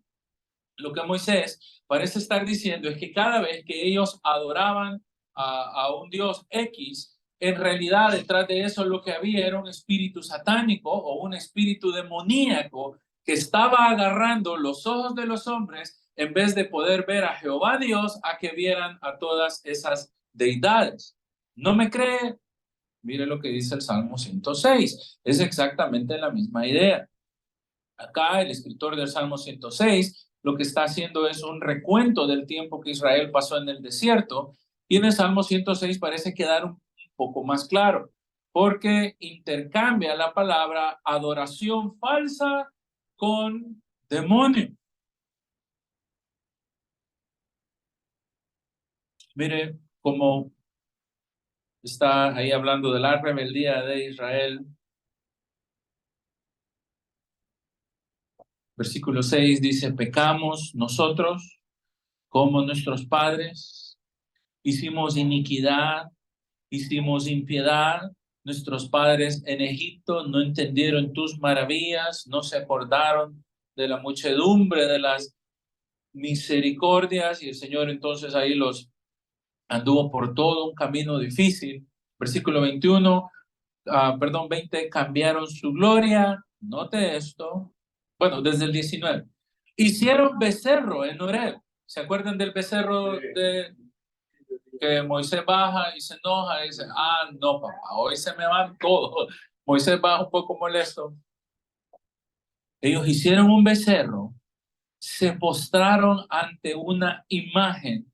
Lo que Moisés parece estar diciendo es que cada vez que ellos adoraban a un dios X, en realidad detrás de eso lo que había era un espíritu satánico o un espíritu demoníaco que estaba agarrando los ojos de los hombres en vez de poder ver a Jehová Dios, a que vieran a todas esas deidades. ¿No me cree? Mire lo que dice el Salmo 106. Es exactamente la misma idea. Acá el escritor del Salmo 106 lo que está haciendo es un recuento del tiempo que Israel pasó en el desierto, y en el Salmo 106 parece quedar un poco más claro, porque intercambia la palabra adoración falsa con demonio. Mire cómo está ahí hablando de la rebeldía de Israel. Versículo 6 dice, pecamos nosotros como nuestros padres, hicimos iniquidad, hicimos impiedad. Nuestros padres en Egipto no entendieron tus maravillas, no se acordaron de la muchedumbre de las misericordias, y el Señor entonces ahí los anduvo por todo un camino difícil. Versículo 21, perdón, 20, cambiaron su gloria. Note esto. Bueno, desde el 19. Hicieron becerro en Horeb. ¿Se acuerdan del becerro de que Moisés baja y se enoja y dice, no, papá, hoy se me van todos? Moisés baja un poco molesto. Ellos hicieron un becerro, se postraron ante una imagen.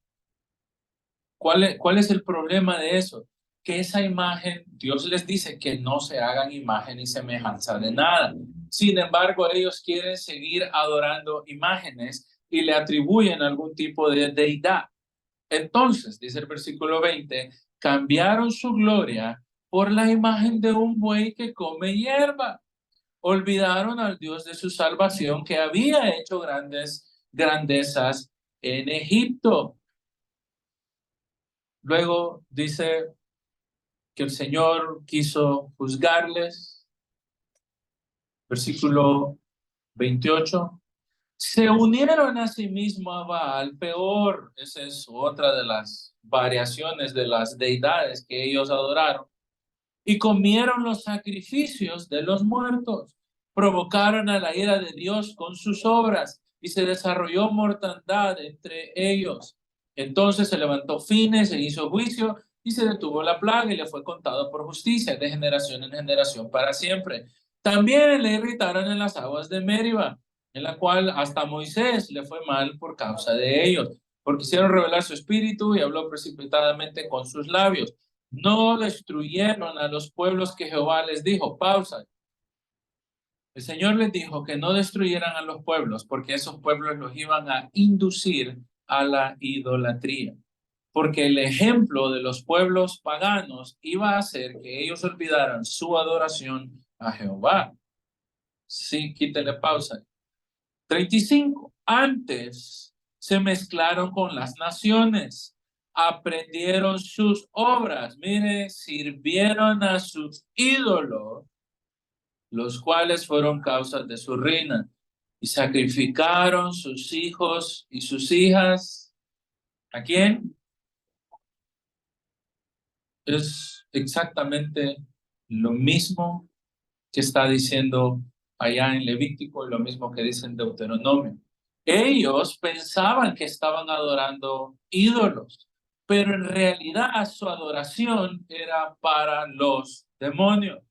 ¿Cuál es el problema de eso? Que esa imagen, Dios les dice que no se hagan imagen y semejanza de nada. Sin embargo, ellos quieren seguir adorando imágenes y le atribuyen algún tipo de deidad. Entonces, dice el versículo 20, cambiaron su gloria por la imagen de un buey que come hierba. Olvidaron al Dios de su salvación, que había hecho grandes grandezas en Egipto. Luego dice que el Señor quiso juzgarles. Versículo 28. Se unieron a sí mismo a Baal, peor. Esa es otra de las variaciones de las deidades que ellos adoraron. Y comieron los sacrificios de los muertos. Provocaron a la ira de Dios con sus obras, y se desarrolló mortandad entre ellos. Entonces se levantó Fines e hizo juicio, y se detuvo la plaga, y le fue contado por justicia de generación en generación para siempre. También le irritaron en las aguas de Meriba, en la cual hasta Moisés le fue mal por causa de ellos, porque hicieron revelar su espíritu y habló precipitadamente con sus labios. no destruyeron a los pueblos que Jehová les dijo. Pausa. El Señor les dijo que no destruyeran a los pueblos porque esos pueblos los iban a inducir a la idolatría. Porque el ejemplo de los pueblos paganos iba a hacer que ellos olvidaran su adoración a Jehová. Sí, quítele pausa. 35. Antes se mezclaron con las naciones, aprendieron sus obras, mire, sirvieron a sus ídolos, los cuales fueron causas de su ruina, y sacrificaron sus hijos y sus hijas. ¿A quién? Es exactamente lo mismo que está diciendo allá en Levítico y lo mismo que dice en Deuteronomio. Ellos pensaban que estaban adorando ídolos, pero en realidad su adoración era para los demonios.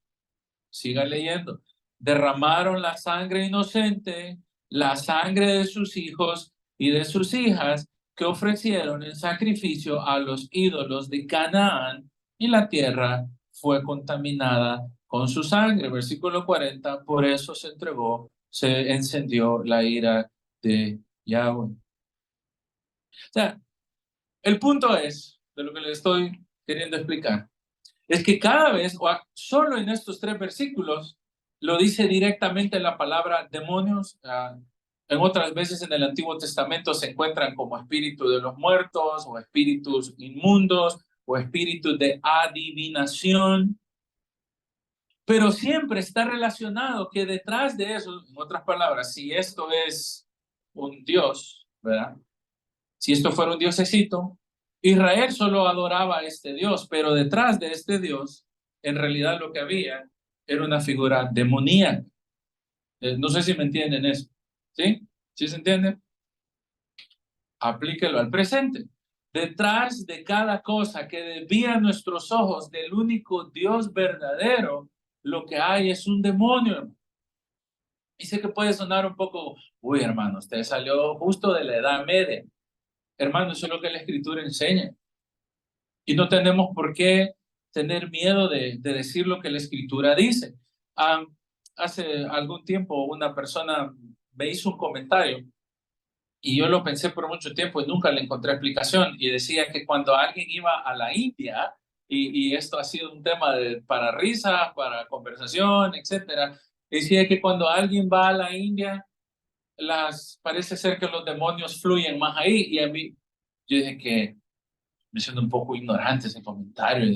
Siga leyendo. Derramaron la sangre inocente, la sangre de sus hijos y de sus hijas que ofrecieron en sacrificio a los ídolos de Canaán, y la tierra fue contaminada con su sangre. Versículo 40, por eso se encendió la ira de Yahweh. O sea, el punto es, de lo que le estoy queriendo explicar, es que cada vez, o solo en estos 3 versículos, lo dice directamente la palabra demonios. En otras veces en el Antiguo Testamento se encuentran como espíritus de los muertos, o espíritus inmundos, o espíritus de adivinación. Pero siempre está relacionado que detrás de eso, en otras palabras, si esto es un Dios, ¿verdad? Si esto fuera un diosecito, Israel solo adoraba a este Dios, pero detrás de este Dios, en realidad lo que había era una figura demoníaca. No sé si me entienden eso. ¿Sí? ¿Sí se entiende? Aplíquelo al presente. Detrás de cada cosa que desvía nuestros ojos del único Dios verdadero, lo que hay es un demonio, hermano. Y sé que puede sonar un poco, uy, hermano, usted salió justo de la Edad Media. Hermano, eso es lo que la Escritura enseña. Y no tenemos por qué tener miedo de decir lo que la Escritura dice. Hace algún tiempo una persona me hizo un comentario y yo lo pensé por mucho tiempo y nunca le encontré explicación, y decía que cuando alguien iba a la India, y esto ha sido un tema para risa, para conversación, etcétera, decía que cuando alguien va a la India, parece ser que los demonios fluyen más ahí. Y a mí, yo dije que me siento un poco ignorante ese comentario.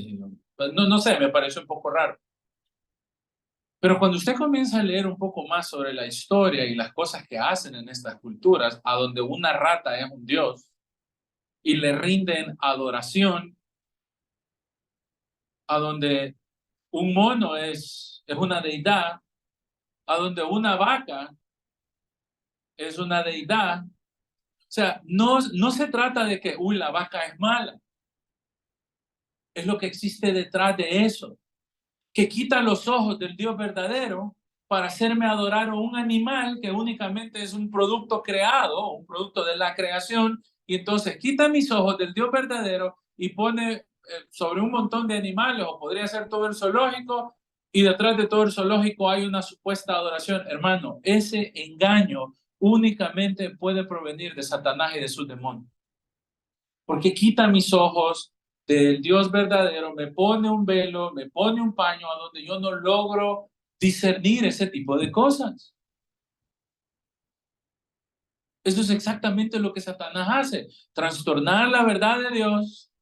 No sé, me pareció un poco raro. Pero cuando usted comienza a leer un poco más sobre la historia y las cosas que hacen en estas culturas, a donde una rata es un dios y le rinden adoración, a donde un mono es una deidad, a donde una vaca es una deidad. O sea, no se trata de que, uy, la vaca es mala. Es lo que existe detrás de eso, que quita los ojos del Dios verdadero para hacerme adorar a un animal que únicamente es un producto creado, un producto de la creación, y entonces quita mis ojos del Dios verdadero y pone sobre un montón de animales, o podría ser todo el zoológico, y detrás de todo el zoológico hay una supuesta adoración. Hermano, ese engaño únicamente puede provenir de Satanás y de sus demonios, porque quita mis ojos del Dios verdadero, me pone un velo, me pone un paño a donde yo no logro discernir ese tipo de cosas. Eso es exactamente lo que Satanás hace: trastornar la verdad de Dios,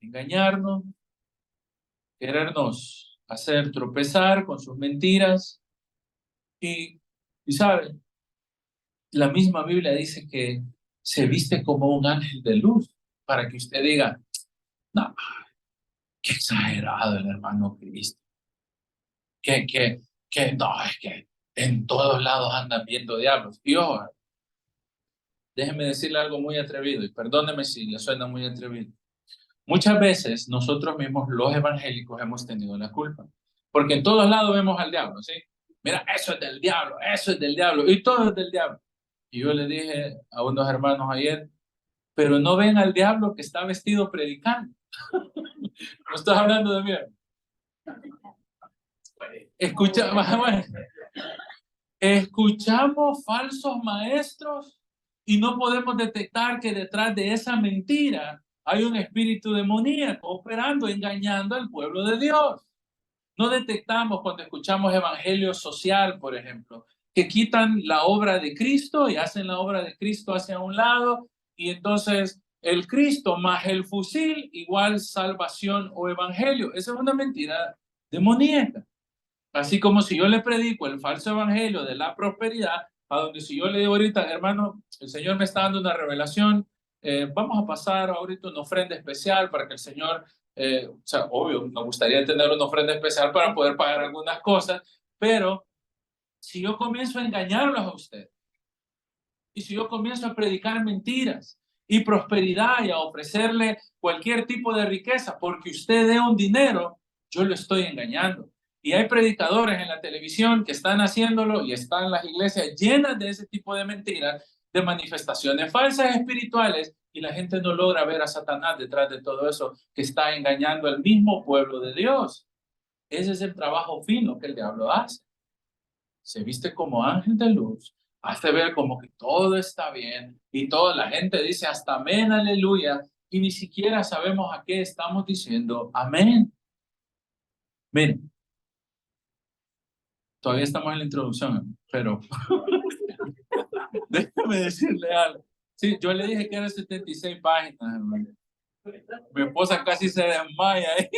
engañarnos, querernos hacer tropezar con sus mentiras. Y ¿sabe? La misma Biblia dice que se viste como un ángel de luz, para que usted diga, no, qué exagerado el hermano Cristo. Que no, es que en todos lados andan viendo diablos. Y ojo, déjeme decirle algo muy atrevido, y perdóneme si le suena muy atrevido. Muchas veces nosotros mismos, los evangélicos, hemos tenido la culpa, porque en todos lados vemos al diablo, ¿sí? Mira, eso es del diablo, eso es del diablo, y todo es del diablo. Y yo le dije a unos hermanos ayer, pero no ven al diablo que está vestido predicando. ¿No estás hablando de mí? Escucha, bueno, escuchamos falsos maestros y no podemos detectar que detrás de esa mentira hay un espíritu demoníaco operando, engañando al pueblo de Dios. No detectamos cuando escuchamos evangelio social, por ejemplo, que quitan la obra de Cristo y hacen la obra de Cristo hacia un lado, y entonces el Cristo más el fusil igual salvación o evangelio. Esa es una mentira demoníaca. Así como si yo le predico el falso evangelio de la prosperidad, a donde si yo le digo ahorita, hermano, el Señor me está dando una revelación, vamos a pasar ahorita una ofrenda especial para que el Señor, o sea, obvio, nos gustaría tener una ofrenda especial para poder pagar algunas cosas, pero si yo comienzo a engañarlos a usted, y si yo comienzo a predicar mentiras y prosperidad y a ofrecerle cualquier tipo de riqueza porque usted dé un dinero, yo lo estoy engañando. Y hay predicadores en la televisión que están haciéndolo y están las iglesias llenas de ese tipo de mentiras, de manifestaciones falsas espirituales, y la gente no logra ver a Satanás detrás de todo eso que está engañando al mismo pueblo de Dios. Ese es el trabajo fino que el diablo hace. Se viste como ángel de luz, hace ver como que todo está bien y toda la gente dice hasta amén, aleluya, y ni siquiera sabemos a qué estamos diciendo amén. Miren, todavía estamos en la introducción, pero déjeme decirle algo. Sí, yo le dije que eran 76 páginas, hermano. Mi esposa casi se desmaya ahí.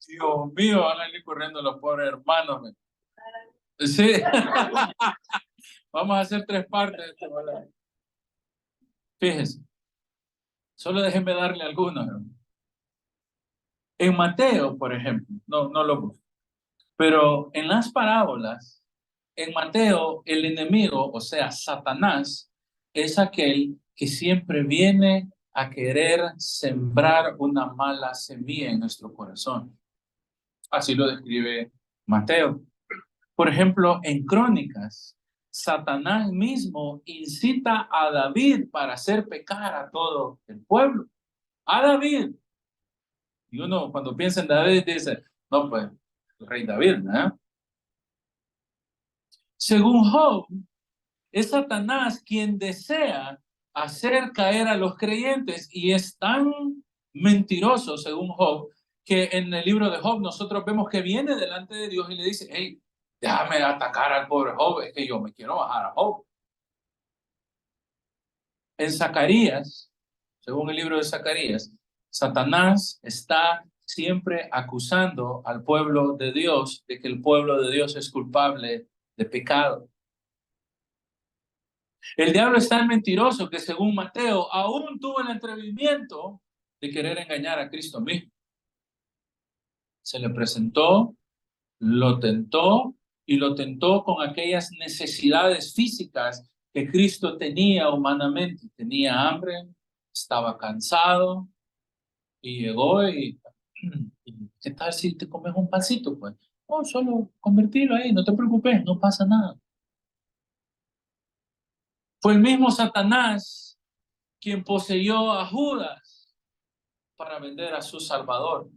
Dios mío, van a ir corriendo los pobres hermanos. Sí. Vamos a hacer 3 partes de este balance. Fíjense, solo déjenme darle algunos. En Mateo, por ejemplo, no lo busco, pero en las parábolas, en Mateo, el enemigo, o sea, Satanás, es aquel que siempre viene a querer sembrar una mala semilla en nuestro corazón. Así lo describe Mateo. Por ejemplo, en Crónicas, Satanás mismo incita a David para hacer pecar a todo el pueblo. A David. Y uno cuando piensa en David dice, no, pues, el rey David, ¿no? Según Job, es Satanás quien desea hacer caer a los creyentes y es tan mentiroso, según Job, que en el libro de Job nosotros vemos que viene delante de Dios y le dice, hey, déjame atacar al pobre Job, es que yo me quiero bajar a Job. En Zacarías, según el libro de Zacarías, Satanás está siempre acusando al pueblo de Dios de que el pueblo de Dios es culpable de pecado. El diablo es tan mentiroso que según Mateo aún tuvo el atrevimiento de querer engañar a Cristo mismo. Se le presentó, lo tentó y lo tentó con aquellas necesidades físicas que Cristo tenía humanamente. Tenía hambre, estaba cansado y llegó y ¿qué tal si te comes un pancito? Pues, oh, solo convertirlo ahí, no te preocupes, no pasa nada. Fue el mismo Satanás quien poseyó a Judas para vender a su Salvador.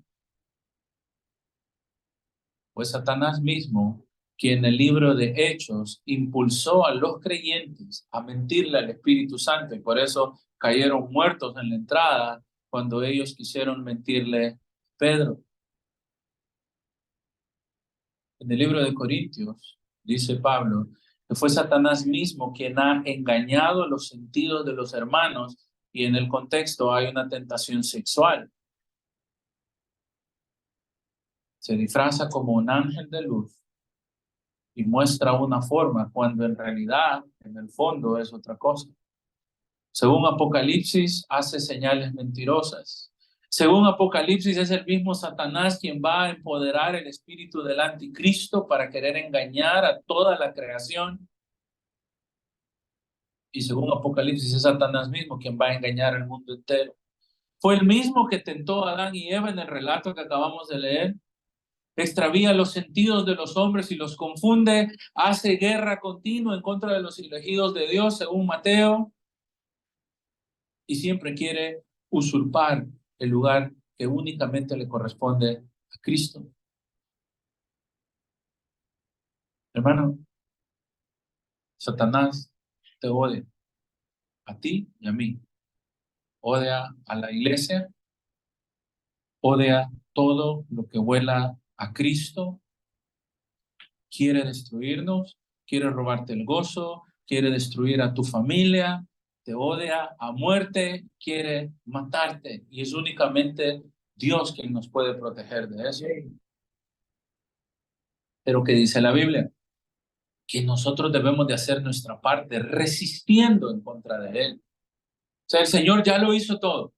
Fue Satanás mismo quien en el libro de Hechos impulsó a los creyentes a mentirle al Espíritu Santo y por eso cayeron muertos en la entrada cuando ellos quisieron mentirle a Pedro. En el libro de Corintios dice Pablo que fue Satanás mismo quien ha engañado los sentidos de los hermanos y en el contexto hay una tentación sexual. Se disfraza como un ángel de luz y muestra una forma cuando en realidad, en el fondo, es otra cosa. Según Apocalipsis, hace señales mentirosas. Según Apocalipsis, es el mismo Satanás quien va a empoderar el espíritu del anticristo para querer engañar a toda la creación. Y según Apocalipsis, es Satanás mismo quien va a engañar al mundo entero. Fue el mismo que tentó a Adán y Eva en el relato que acabamos de leer. Extravía los sentidos de los hombres y los confunde, hace guerra continua en contra de los elegidos de Dios, según Mateo, y siempre quiere usurpar el lugar que únicamente le corresponde a Cristo. Hermano, Satanás te odia, a ti y a mí. Odia a la iglesia, odia todo lo que huela a Cristo, quiere destruirnos, quiere robarte el gozo, quiere destruir a tu familia, te odia a muerte, quiere matarte. Y es únicamente Dios quien nos puede proteger de eso. Pero ¿qué dice la Biblia? Que nosotros debemos de hacer nuestra parte resistiendo en contra de Él. O sea, el Señor ya lo hizo todo.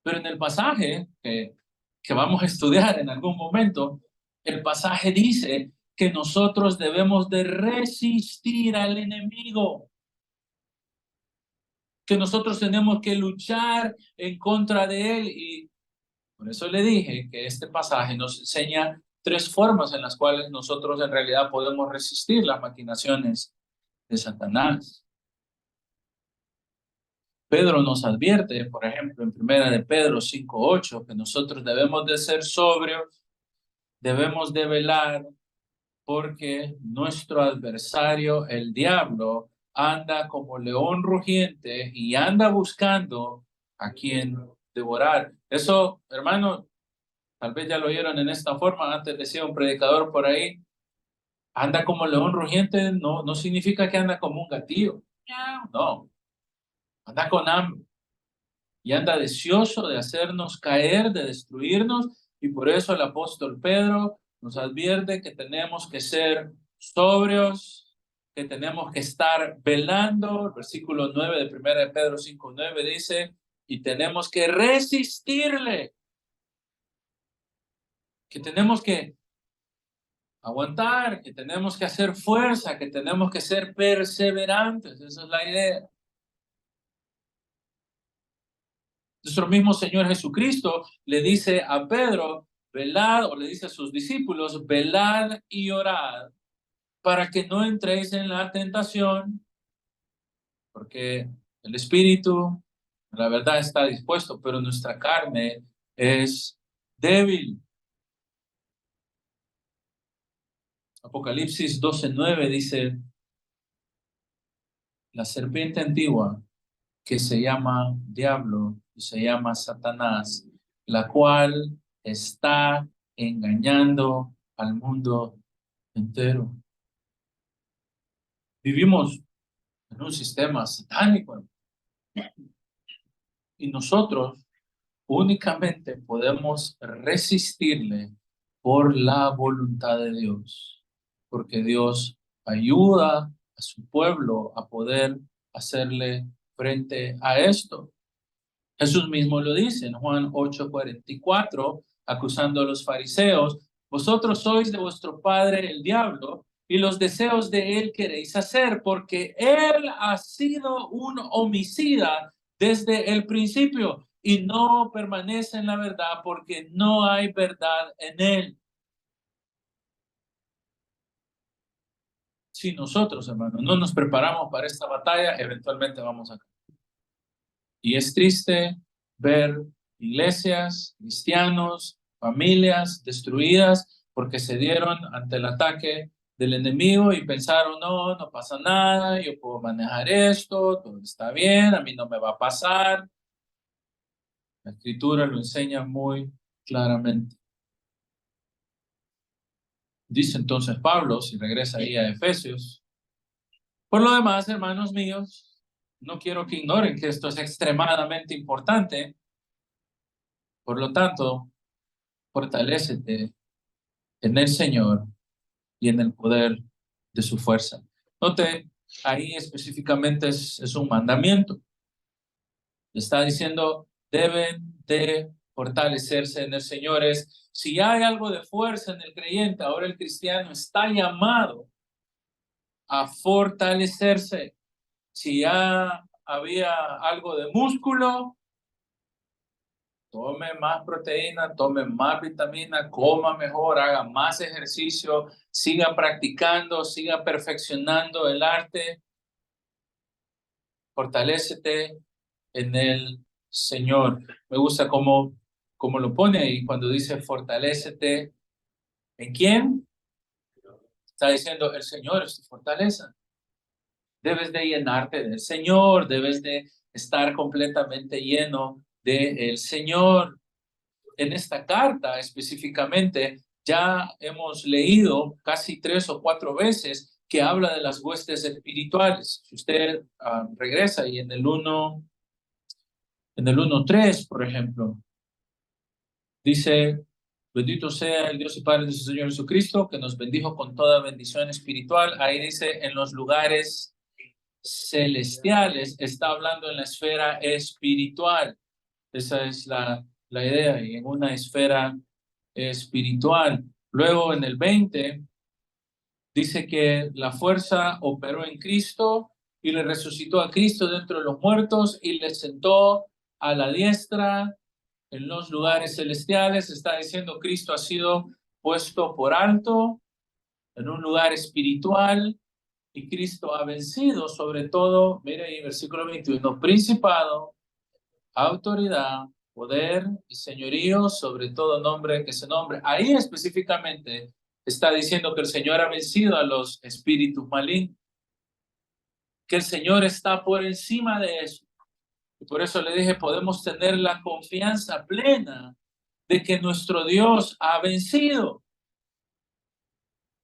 Pero en el pasaje que vamos a estudiar en algún momento, el pasaje dice que nosotros debemos de resistir al enemigo, que nosotros tenemos que luchar en contra de él. Y por eso le dije que este pasaje nos enseña tres formas en las cuales nosotros en realidad podemos resistir las maquinaciones de Satanás. Pedro nos advierte, por ejemplo, en primera de Pedro 5:8, que nosotros debemos de ser sobrios, debemos de velar, porque nuestro adversario, el diablo, anda como león rugiente y anda buscando a quien devorar. Eso, hermano, tal vez ya lo oyeron en esta forma. Antes decía un predicador por ahí, anda como león rugiente, no significa que anda como un gatillo. No, anda con hambre y anda deseoso de hacernos caer, de destruirnos, y por eso el apóstol Pedro nos advierte que tenemos que ser sobrios, que tenemos que estar velando. El versículo 9 de 1 de Pedro 5:9 dice, y tenemos que resistirle, que tenemos que aguantar, que tenemos que hacer fuerza, que tenemos que ser perseverantes. Esa es la idea. Nuestro mismo Señor Jesucristo le dice a Pedro, velad, o le dice a sus discípulos, velad y orad para que no entréis en la tentación, porque el espíritu, la verdad, está dispuesto, pero nuestra carne es débil. Apocalipsis 12:9 dice, la serpiente antigua, que se llama Diablo y se llama Satanás, la cual está engañando al mundo entero. Vivimos en un sistema satánico y nosotros únicamente podemos resistirle por la voluntad de Dios, porque Dios ayuda a su pueblo a poder hacerle frente a esto. Jesús mismo lo dice en Juan 8:44, acusando a los fariseos, vosotros sois de vuestro padre el diablo, y los deseos de él queréis hacer, porque él ha sido un homicida desde el principio, y no permanece en la verdad, porque no hay verdad en él. Si nosotros, hermanos, no nos preparamos para esta batalla, eventualmente vamos a caer. Y es triste ver iglesias, cristianos, familias destruidas porque se dieron ante el ataque del enemigo y pensaron, no pasa nada, yo puedo manejar esto, todo está bien, a mí no me va a pasar. La Escritura lo enseña muy claramente. Dice entonces Pablo, si regresa ahí a Efesios, por lo demás, hermanos míos, no quiero que ignoren que esto es extremadamente importante. Por lo tanto, fortalécete en el Señor y en el poder de su fuerza. Note, ahí específicamente es un mandamiento. Está diciendo, deben de fortalecerse en el Señor. Si hay algo de fuerza en el creyente, ahora el cristiano está llamado a fortalecerse. Si ya había algo de músculo, tome más proteína, tome más vitamina, coma mejor, haga más ejercicio, siga practicando, siga perfeccionando el arte. Fortalécete en el Señor. Me gusta cómo como lo pone ahí cuando dice fortalécete. ¿En quién? Está diciendo el Señor es tu fortaleza. Debes de llenarte del Señor, debes de estar completamente lleno del Señor. En esta carta específicamente ya hemos leído casi 3 o 4 veces que habla de las huestes espirituales. Si usted regresa y en el 1:3, por ejemplo, dice, bendito sea el Dios y Padre de nuestro Señor Jesucristo, que nos bendijo con toda bendición espiritual. Ahí dice, en los lugares celestiales, está hablando en la esfera espiritual. Esa es la idea, y en una esfera espiritual. Luego en el 20 dice que la fuerza operó en Cristo y le resucitó a Cristo dentro de los muertos y le sentó a la diestra en los lugares celestiales. Está diciendo Cristo ha sido puesto por alto en un lugar espiritual y Cristo ha vencido sobre todo, mire ahí versículo 21, principado, autoridad, poder y señorío sobre todo nombre que se nombre. Ahí específicamente está diciendo que el Señor ha vencido a los espíritus malignos, que el Señor está por encima de eso. Y por eso le dije, podemos tener la confianza plena de que nuestro Dios ha vencido.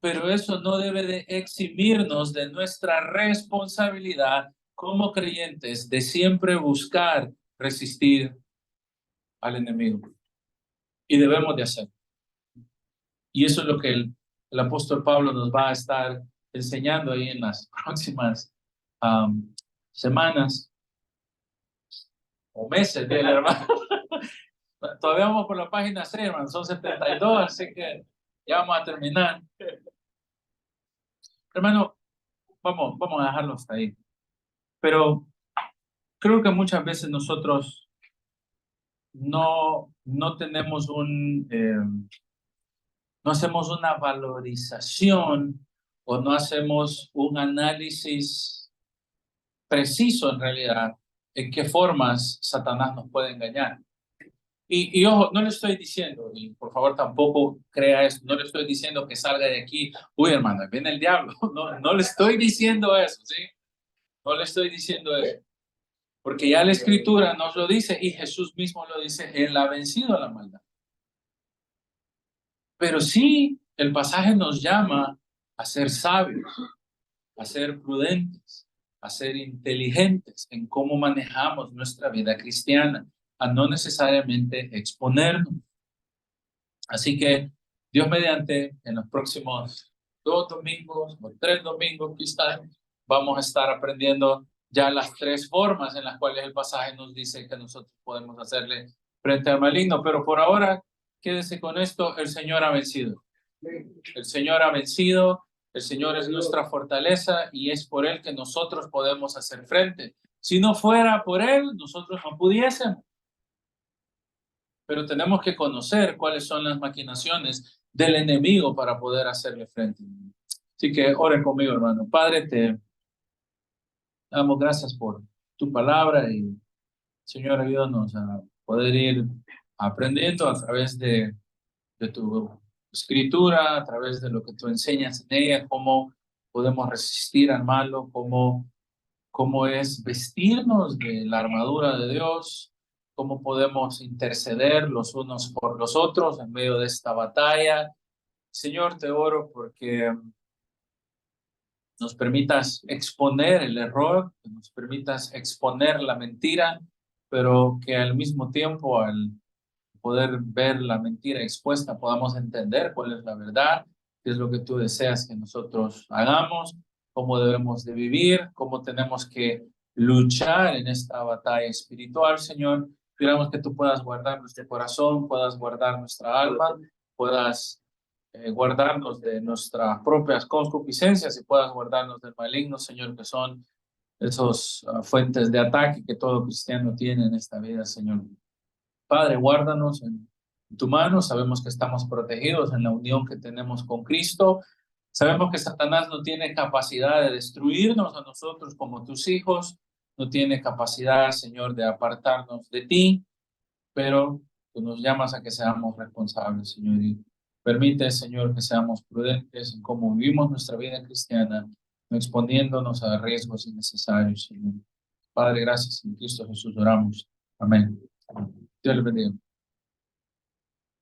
Pero eso no debe de eximirnos de nuestra responsabilidad como creyentes de siempre buscar resistir al enemigo. Y debemos de hacerlo. Y eso es lo que el apóstol Pablo nos va a estar enseñando ahí en las próximas semanas o meses, bien, hermano. Todavía vamos por la página 6, hermano, son 72, así que ya vamos a terminar. Hermano, vamos a dejarlo hasta ahí. Pero creo que muchas veces nosotros no tenemos no hacemos una valorización o no hacemos un análisis preciso en realidad en qué formas Satanás nos puede engañar. Y ojo, no le estoy diciendo, y por favor tampoco crea eso, no le estoy diciendo que salga de aquí, uy hermano, viene el diablo, no le estoy diciendo eso, ¿sí? No le estoy diciendo eso, porque ya la Escritura nos lo dice y Jesús mismo lo dice, Él ha vencido a la maldad. Pero sí, el pasaje nos llama a ser sabios, a ser prudentes, a ser inteligentes en cómo manejamos nuestra vida cristiana, a no necesariamente exponernos. Así que Dios mediante, en los próximos 2 domingos o 3 domingos quizás, vamos a estar aprendiendo ya las 3 formas en las cuales el pasaje nos dice que nosotros podemos hacerle frente al maligno. Pero por ahora, quédese con esto, el Señor ha vencido. El Señor ha vencido, el Señor es nuestra fortaleza y es por Él que nosotros podemos hacer frente. Si no fuera por Él, nosotros no pudiésemos. Pero tenemos que conocer cuáles son las maquinaciones del enemigo para poder hacerle frente. Así que oren conmigo, hermano. Padre, te damos gracias por tu palabra y, Señor, ayúdanos a poder ir aprendiendo a través de tu escritura, a través de lo que tú enseñas en ella, cómo podemos resistir al malo, cómo es vestirnos de la armadura de Dios, cómo podemos interceder los unos por los otros en medio de esta batalla. Señor, te oro porque nos permitas exponer el error, que nos permitas exponer la mentira, pero que al mismo tiempo, al poder ver la mentira expuesta, podamos entender cuál es la verdad, qué es lo que tú deseas que nosotros hagamos, cómo debemos de vivir, cómo tenemos que luchar en esta batalla espiritual, Señor. Esperamos que tú puedas guardar nuestro corazón, puedas guardar nuestra alma, puedas guardarnos de nuestras propias concupiscencias y puedas guardarnos del maligno, Señor, que son esos fuentes de ataque que todo cristiano tiene en esta vida, Señor. Padre, guárdanos en tu mano. Sabemos que estamos protegidos en la unión que tenemos con Cristo. Sabemos que Satanás no tiene capacidad de destruirnos a nosotros como tus hijos. No tiene capacidad, Señor, de apartarnos de ti. Pero Tú nos llamas a que seamos responsables, Señor, y permite, Señor, que seamos prudentes en cómo vivimos nuestra vida cristiana, no exponiéndonos a riesgos innecesarios, Señor. Padre, gracias en Cristo Jesús oramos. Amén. Dios le bendiga.